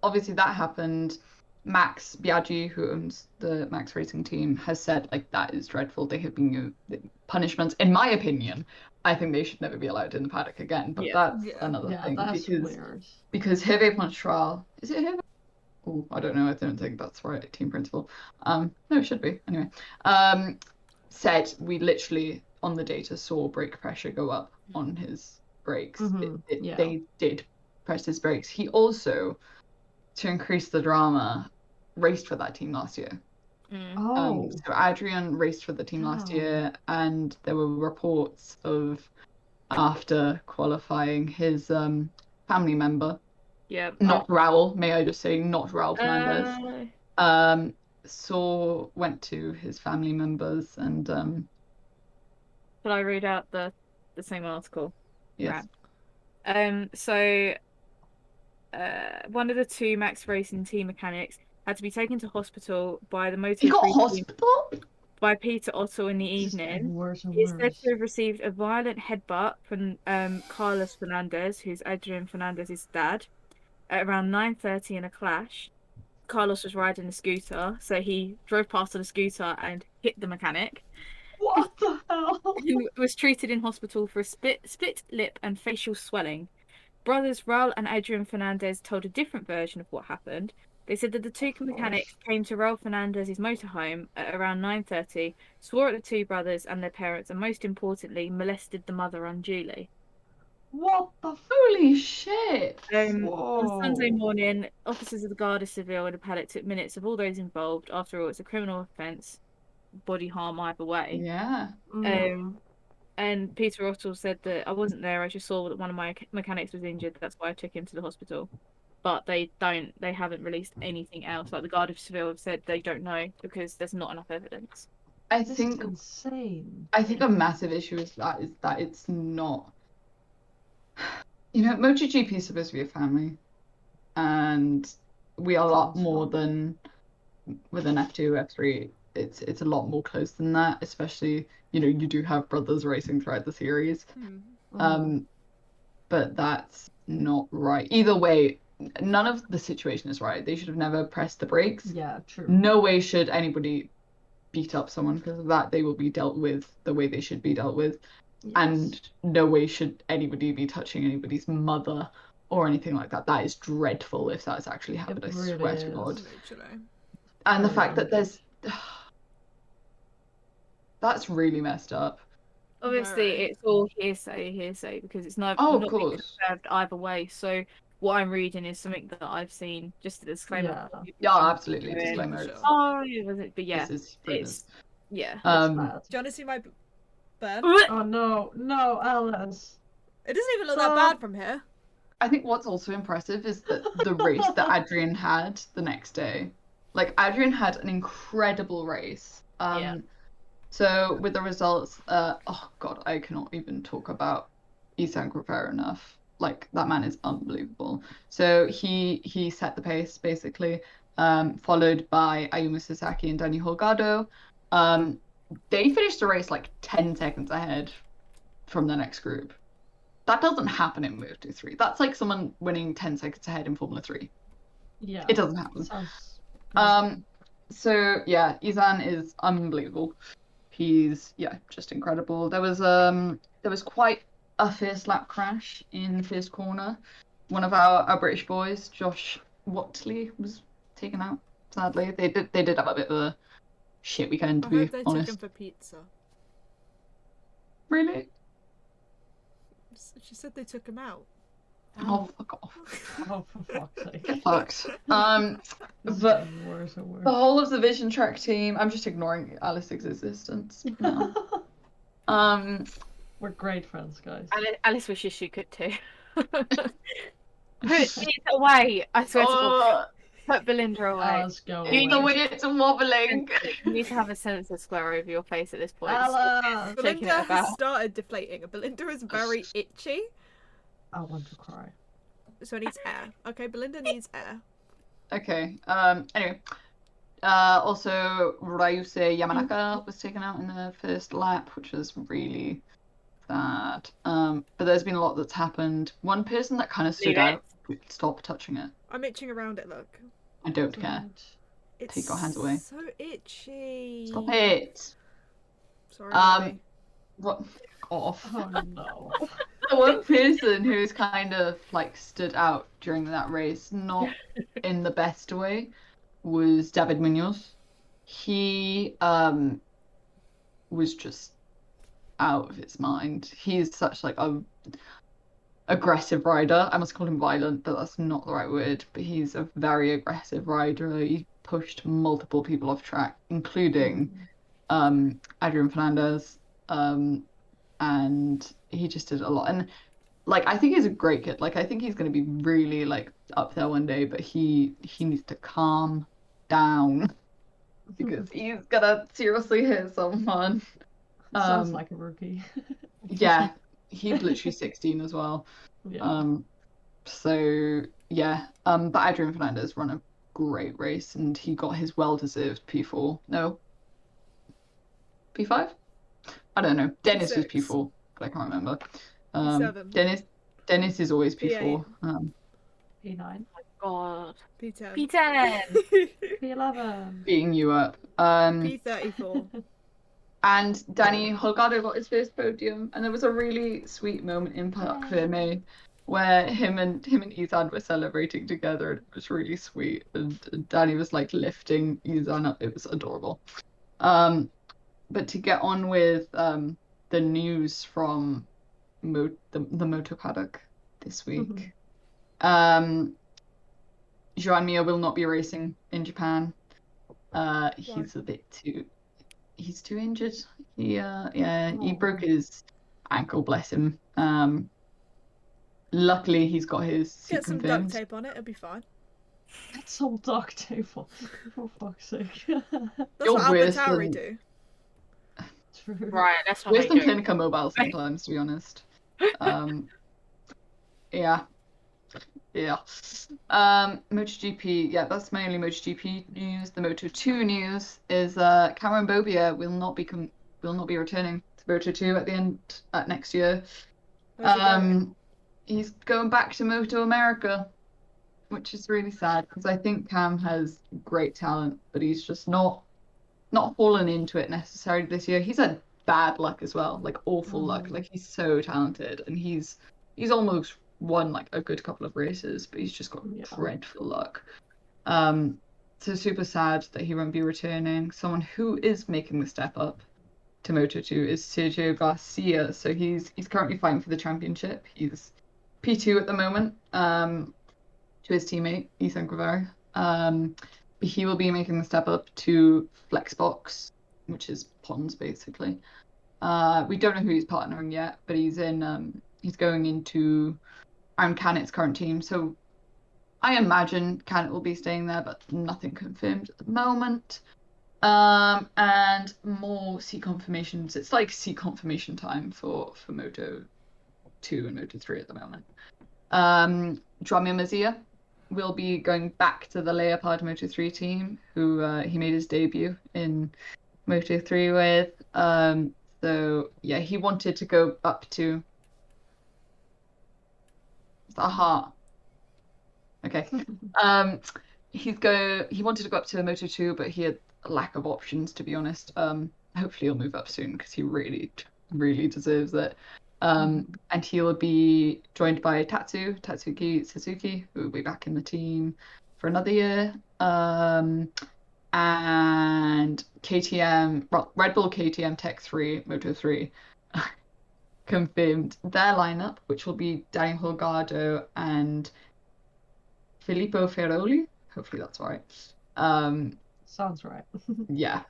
obviously that happened. Max Biaggi, who owns the Max Racing team, has said like that is dreadful. They have been punishments. In my opinion, I think they should never be allowed in the paddock again. But that's another thing that's weird. Because Hervé Ponchral, is it Hervé? Oh, I don't know. I don't think that's right. Team principal. No, it should be anyway. Said we literally on the data saw brake pressure go up on his brakes. They did press his brakes. He also, to increase the drama, raced for that team last year. So Adrian raced for the team last year, and there were reports of after qualifying his family member, not Raul, may I just say, not Raul Fernandez, went to his family members and Shall I read out the same article? Yes. So one of the two Max Racing team mechanics had to be taken to hospital by the Moto3 He got hospital? by Peter Otto in the evening. He is said to have received a violent headbutt from Carlos Fernandez, who's Adrian Fernandez's dad, at around 9:30 in a clash. Carlos was riding a scooter, so he drove past on a scooter and hit the mechanic. What the hell? He was treated in hospital for a split lip and facial swelling. Brothers Raul and Adrian Fernandez told a different version of what happened. They said that the two mechanics came to Raul Fernandez's motorhome at around 9:30, swore at the two brothers and their parents, and most importantly, molested the mother unduly. What the Holy shit! On Sunday morning, officers of the Garda Civil and the paddock took minutes of all those involved. After all, it's a criminal offence, body harm either way. Yeah. And Peter Otto said that I wasn't there. I just saw that one of my mechanics was injured. That's why I took him to the hospital. But they haven't released anything else. Like the Garda Civil have said they don't know because there's not enough evidence. This is insane. I think a massive issue is that it's not. You know, MotoGP is supposed to be a family, and we are a lot more than with an F2, F3. It's a lot more close than that. Especially, you know, you do have brothers racing throughout the series, but that's not right. Either way, none of the situation is right. They should have never pressed the brakes. Yeah, true. No way should anybody beat up someone because of that. They will be dealt with the way they should be dealt with. Yes. And no way should anybody be touching anybody's mother or anything like that. That is dreadful if that's actually happened. I swear to God. And the fact that there's... That's really messed up. Obviously, Very. it's all hearsay, because it's not Oh, of been course. confirmed either way. So what I'm reading is something that I've seen. Just a disclaimer. Yeah, absolutely. Yeah, Disclaimer. for It's- sure. Oh, was it? But yeah, This is it's yeah. It's Um, bad. Do you want to see my burn? Oh no, Alice. It doesn't even look that Stop. bad from here. I think what's also impressive is that the race that Adrian had the next day. Like, Adrian had an incredible race. Yeah. So with the results, oh god, I cannot even talk about Isan Grafera enough. Like, that man is unbelievable. So he set the pace basically, followed by Ayumu Sasaki and Dani Holgado. They finished the race like 10 seconds ahead from the next group. That doesn't happen in Moto3. That's like someone winning 10 seconds ahead in Formula 3. Yeah. It doesn't happen. Sounds... So yeah, Isan is unbelievable. He's just incredible. There was quite a fierce lap crash in the first corner. One of our British boys, Josh Watley, was taken out. Sadly, they did have a bit of a shit weekend, to I be hope they honest. took him for pizza. Really? She said they took him out. Oh, fuck off. Oh, for fuck's sake. Get fucked. But Worse and worse. the whole of the Vision Track team, I'm just ignoring Alice's existence now. We're great friends, guys. Alice wishes she could too. Put it away. I swear to God. Put Belinda away. Let's go. The way it's wobbling. You need to have a sensor square over your face at this point. Alice! Belinda has started deflating. Belinda is very itchy. I want to cry. So it needs air. Okay, Belinda needs air. Okay. Anyway. Also, Ryuse Yamanaka was taken out in the first lap, which was really sad. But there's been a lot that's happened. One person that kind of stood out. Stop touching it. I'm itching around it, look. I don't care. It's Take your hands away. so itchy. Stop it. Sorry, Mommy. What? Off. Oh no. The one person who's kind of like stood out during that race, not in the best way, was David Munoz. He was just out of his mind. He's such like a aggressive rider. I must call him violent, but that's not the right word. But he's a very aggressive rider. He pushed multiple people off track, including Adrian Fernandez. And he just did a lot. And like, I think he's a great kid. Like, I think he's going to be really like up there one day, but he needs to calm down because he's gonna seriously hit someone. Sounds like a rookie. Yeah, he's literally 16 as well. Yeah. So yeah, but Adrian Fernandez ran a great race and he got his well-deserved P4. No, P5? I don't know. Dennis was P4, but I can't remember. P7. Dennis is always P4. P9. God. P10. P10. P11. Beating you up. P34. And Dani Holgado got his first podium, and there was a really sweet moment in Parc Fermé where him and Isan were celebrating together, and it was really sweet. And Dani was like lifting Isan up. It was adorable. But to get on with the news from the Moto Paddock this week, Joan Mir will not be racing in Japan. He's a bit too. He's too injured. He broke his ankle. Bless him. Luckily, he's got his seat Get some confirmed. duct tape on it. It'll be fine. Get some duct tape on. For fuck's sake. That's You're what worse AlphaTauri than- do. True. Right, that's not Worse than how you do it. Clinica Mobile sometimes, to be honest. Yeah. MotoGP, that's my only MotoGP news. The Moto2 news is Cameron Bobia will not be returning to Moto2 at next year. He's going back to Moto America, which is really sad because I think Cam has great talent, but he's just not fallen into it necessarily this year. He's had bad luck as well, like awful luck. Like, he's so talented and he's almost won like a good couple of races, but he's just got dreadful luck. So super sad that he won't be returning. Someone who is making the step up to Moto2 is Sergio Garcia. So he's currently fighting for the championship. He's P2 at the moment, to his teammate Ethan Guevara. He will be making the step up to Flexbox, which is Pons basically. We don't know who he's partnering yet, but he's going into Cannett's current team. So I imagine Cannett will be staying there, but nothing confirmed at the moment. And more seat confirmations. It's like seat confirmation time for Moto2 and Moto3 at the moment. Drummer Mazia will be going back to the Leopard Moto3 team, who he made his debut in Moto3 with. So yeah, he wanted to go up to the heart. Okay. He wanted to go up to Moto2, but he had a lack of options, to be honest. Hopefully he'll move up soon because he really, really deserves it. And he will be joined by Tatsuki Suzuki, who will be back in the team for another year. And Red Bull KTM Tech 3 Moto3 confirmed their lineup, which will be Danny Holgado and Filippo Ferroli. Hopefully that's right. Sounds right. Yeah.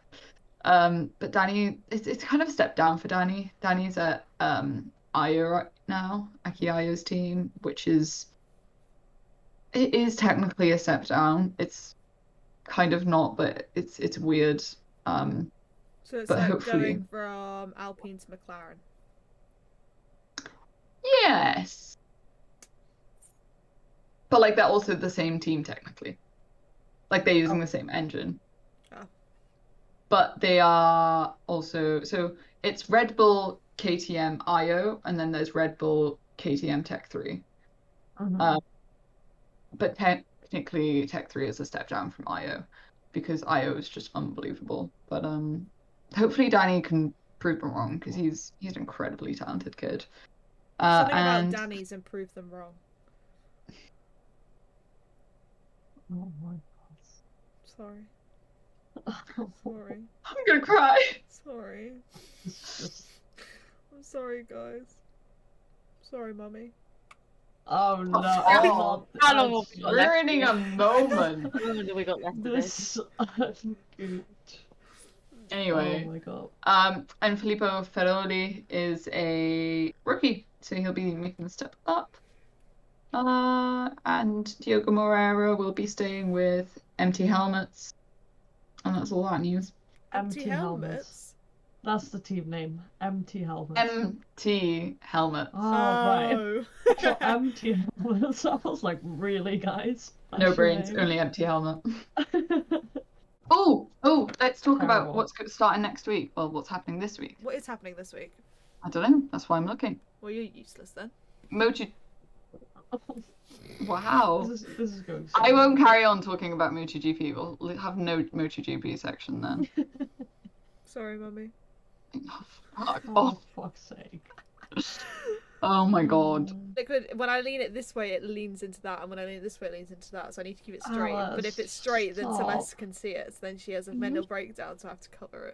But Danny, it's kind of a step down for Danny. Danny's at Ayo right now, Aki Ayo's team, which is technically a step down. It's kind of not, but it's weird. So it's but like hopefully... going from Alpine to McLaren. Yes. But like they're also the same team technically. Like they're using the same engine. Oh. But they are also, so it's Red Bull KTM Ayo, and then there's Red Bull KTM Tech 3. But technically Tech 3 is a step down from Ayo because Ayo is just unbelievable. But hopefully Danny can prove them wrong because he's an incredibly talented kid. Something about Danny's and prove them wrong. Oh my god. Sorry. Sorry. I'm gonna cry. Sorry. I'm sorry, guys. Sorry, Mummy. Oh no. How long have we got left? Ruining a moment. How long have we got left of this? Good. Anyway. Oh my god. And Filippo Ferroli is a rookie, so he'll be making the step up. And Diogo Moreira will be staying with MT Helmets. And that's all that news. MT Helmets? That's the team name. MT Helmets. MT Helmets. Oh, right. So MT Helmets. I was like, really, guys? That's no brains, only MT Helmet. Oh, let's talk about what's starting next week. Well, what's happening this week? What is happening this week? I don't know. That's why I'm looking. Well, you're useless then. Wow. This is going so I won't carry on talking about MotoGP. We'll have no MotoGP section then. Sorry, Mummy. Oh, fuck's sake. Oh my god. When I lean it this way, it leans into that, and when I lean it this way, it leans into that, so I need to keep it straight. But if it's straight, then Celeste can see it, so then she has a mental breakdown, so I have to cover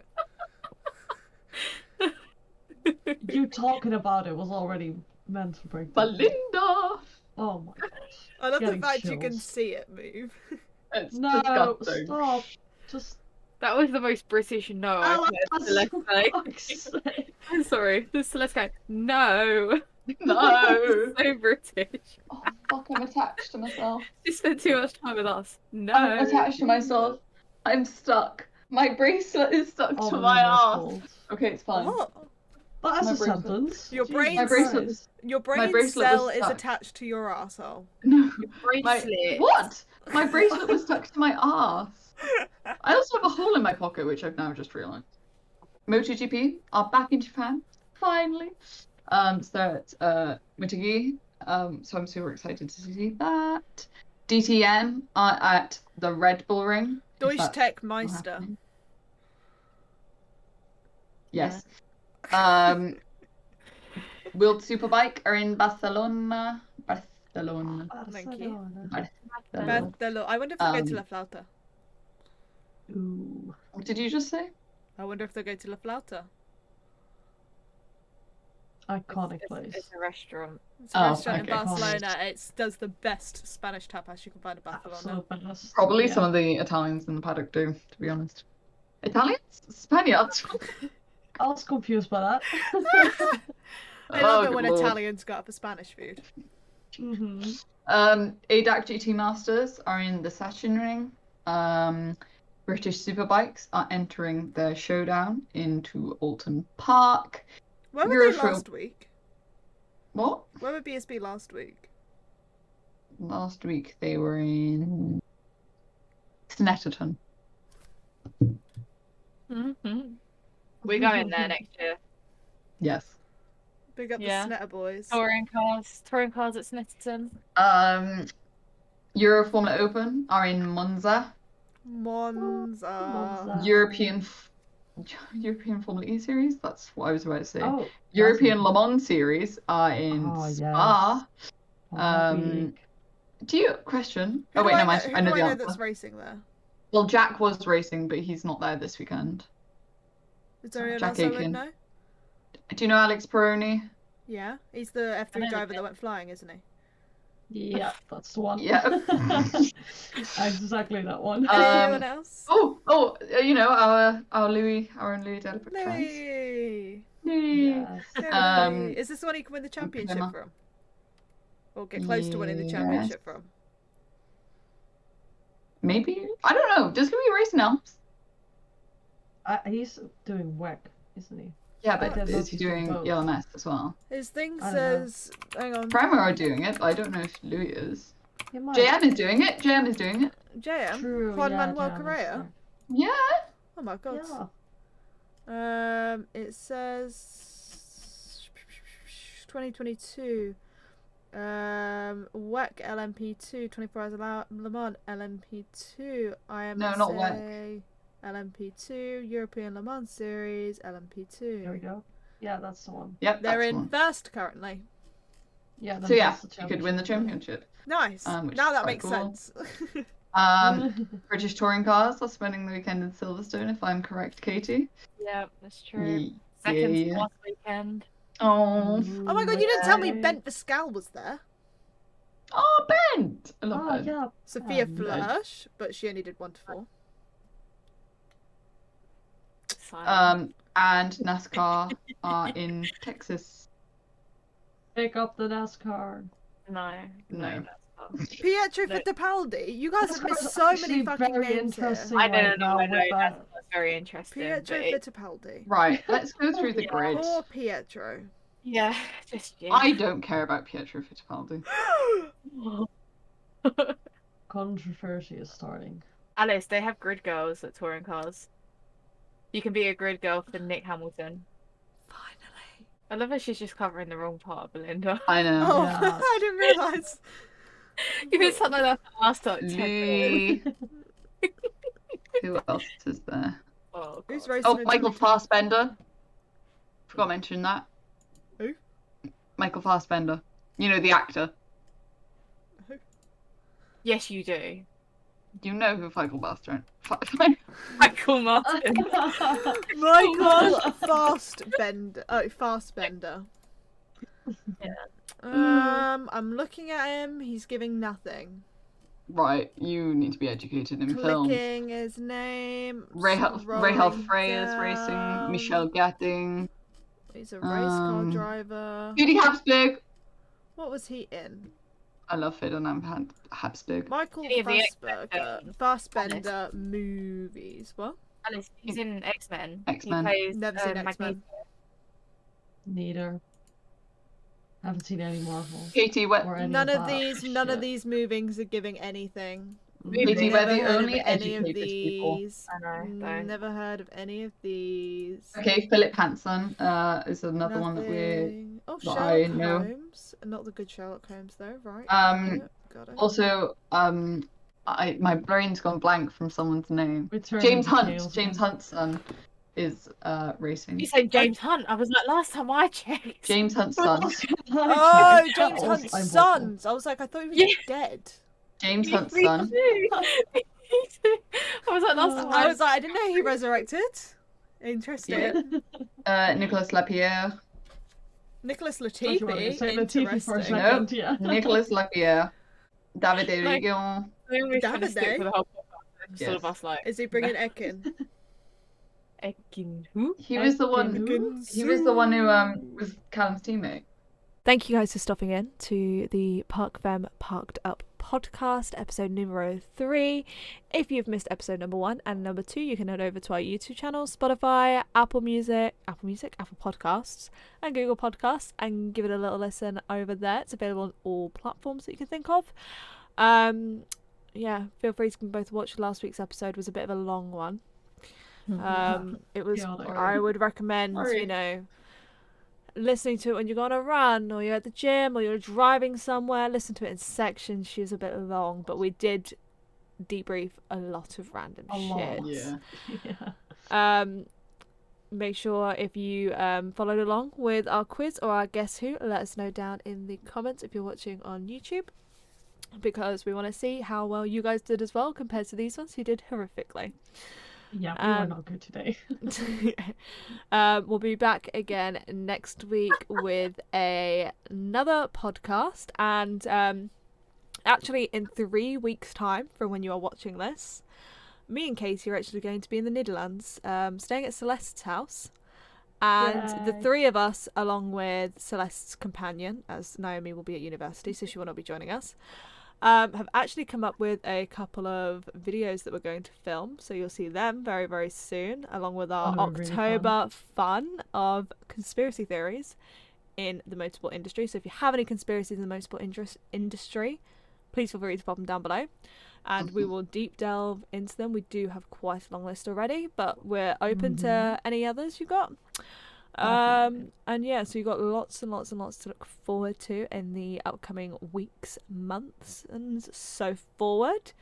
it. You talking about it was already mental breakdown. Belinda! Oh my gosh. I love the fact you can see it move. It's no, disgusting. Stop. Just... That was the most British no I've heard Celeste say. I'm sorry, the Celeste guy. No. No. So British. Oh, fuck, I'm attached to myself. She spent too much time with us. No. I'm attached to myself. I'm stuck. My bracelet is stuck to my ass. Okay, it's fine. What? That's a sentence. Your brain cell is attached to your arsehole. No. Your bracelet. What? My bracelet was stuck to my arse. I also have a hole in my pocket, which I've now just realised. MotoGP are back in Japan, finally. So it's Motegi. So I'm super excited to see that. DTM are at the Red Bull Ring. Deutsche Tech Meister. Yes. World Superbike are in Barcelona. Thank you. Barcelona. I wonder if they'll go to La Flauta. Ooh. What did you just say? I wonder if they'll go to La Flauta. Iconic place. It's a restaurant. It's a restaurant in Barcelona. It does the best Spanish tapas you can find in Barcelona. Probably some of the Italians in the paddock do, to be honest. Italians? Spaniards? I was confused by that. I love it when Italians go out for Spanish food. ADAC GT Masters are in the session ring. British Superbikes are entering their showdown into Alton Park. Where were they last week? What? Where were BSB last week? Last week they were in Snetterton. We're going there next year. Yes. Big up the Snetter boys. Touring cars at Snetterton. Euro Formula Open are in Monza. Monza. European Formula E Series? That's what I was about to say. European Le Mans Series are in Spa. Do you question? Who I know the answer. That's racing there? Well, Jack was racing, but he's not there this weekend. Is there anyone else I would know? Do you know Alex Peroni? Yeah, he's the F3 driver that went flying, isn't he? Yeah, that's the one. Yeah. Exactly that one. Anyone else? You know, our own Louis Delaport. Louis! Yes. Is this the one you can win the championship from? Or get close to winning the championship from? Maybe? I don't know. Does Louis race now? He's doing WEC, isn't he? Yeah, but is he doing ELMS as well? His thing says... Hang on. Primo are doing it, but I don't know if Louis is. JM is doing it. JM? True, Juan Manuel Correa? Yeah. Oh my god. Yeah. It says... 2022. WEC LMP2, 24 Hours Le Mans LMP2, IMSA... No, not WEC. LMP2, European Le Mans Series, LMP2. There we go. Yeah, that's the one. Yep, they're in first currently. Yeah. So yeah, you could win the championship. Nice. Now that makes sense. British touring cars are spending the weekend in Silverstone, if I'm correct, Katie. Yeah, that's true. Second last weekend. Oh my god, you didn't tell me Bent Pascal was there. Oh, Bent! I love Bent. Yeah. Sophia Flörsch, but she only did 1 to 4. And NASCAR are in Texas. Pick up the NASCAR. No. Pietro Fittipaldi. You guys have missed so many fucking names here. I know. That's very interesting. Pietro Fittipaldi. Right, let's go through the grid. Poor Pietro. Yeah, just I don't care about Pietro Fittipaldi. Controversy is starting. Alice, they have grid girls at touring cars. You can be a grid girl for Nick Hamilton. Finally. I love how she's just covering the wrong part, Belinda. I know. Oh, yeah. I didn't realise. You did something like that last time. Who else is there? Who's racing? Michael Fassbender. Forgot to mention that. Who? Michael Fassbender. You know, the actor. Who? Yes, you do. You know who Michael Fassbender. Michael Martin. Michael Fassbender. Oh, Fassbender. Yeah. I'm looking at him. He's giving nothing. Right, you need to be educated in film. Clicking his name. Rahal Freyer's racing. Michelle Gatting. He's a race car driver. Judy Habsburg. What was he in? I love Ferdinand Habsburg. Michael Fassbender movies. What? Alice, he's in X-Men. X-Men. He plays, Never seen X-Men. Neither. Haven't seen any Marvel. Katie, none of these movies are giving anything. Katie, we're the only any of educated people. I know. Never heard of any of these. Okay, Philip Hansen is another one that I know. Holmes. Not the good Sherlock Holmes though, right? Got it. Also, my brain's gone blank from someone's name. James Hunt's son is racing. You said James Hunt. I was like, last time I checked. James Hunt's son. Oh, James Hunt's sons. I was like, I thought he was dead. James Hunt's son. I was like, last time I didn't know he resurrected. Interesting. Nicolas Lapierre. Nicholas I thought you were gonna Latifi. say Latifi for a Interesting. second, yeah. Nicholas Lapierre, Davide Like- Rigon. I think we're trying to stick Davide? for the whole podcast. Just all Yes. of us like. Is he bringing Ekin? Ekin who? He was the one. He was the one who was Callum's teammate. Thank you guys for stopping in to the Parc Femme Parked Up podcast, episode numero 3. If you've missed episode number 1 and number 2, you can head over to our YouTube channel, Spotify, Apple Podcasts, and Google Podcasts, and give it a little listen over there. It's available on all platforms that you can think of. Yeah, feel free to both watch. Last week's episode was a bit of a long one. It was. I would recommend, you know, listening to it when you're on a run, or you're at the gym, or you're driving somewhere. Listen to it in sections. She was a bit long, but we did debrief a lot of random shit. Yeah. Make sure if you followed along with our quiz or our Guess Who, let us know down in the comments if you're watching on YouTube, because we want to see how well you guys did as well compared to these ones who did horrifically. Yeah, we were not good today. We'll be back again next week with another podcast, and actually in 3 weeks' time from when you are watching this, me and Katie are actually going to be in the Netherlands, staying at Celeste's house, and the three of us, along with Celeste's companion, as Naomi will be at university, so she will not be joining us, have actually come up with a couple of videos that we're going to film, so you'll see them very, very soon, along with our October fun of conspiracy theories in the motorsport industry. So if you have any conspiracies in the motorsport industry, please feel free to pop them down below, and we will deep delve into them. We do have quite a long list already, but we're open to any others you got. And yeah, so you've got lots and lots and lots to look forward to in the upcoming weeks, months, and so forward.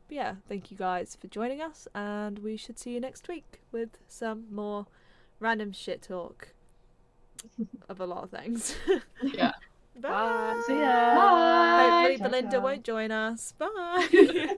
But yeah, thank you guys for joining us, and we should see you next week with some more random shit talk of a lot of things. Yeah. Bye. See ya. Hopefully Bye. Belinda Ciao. won't join us. Bye.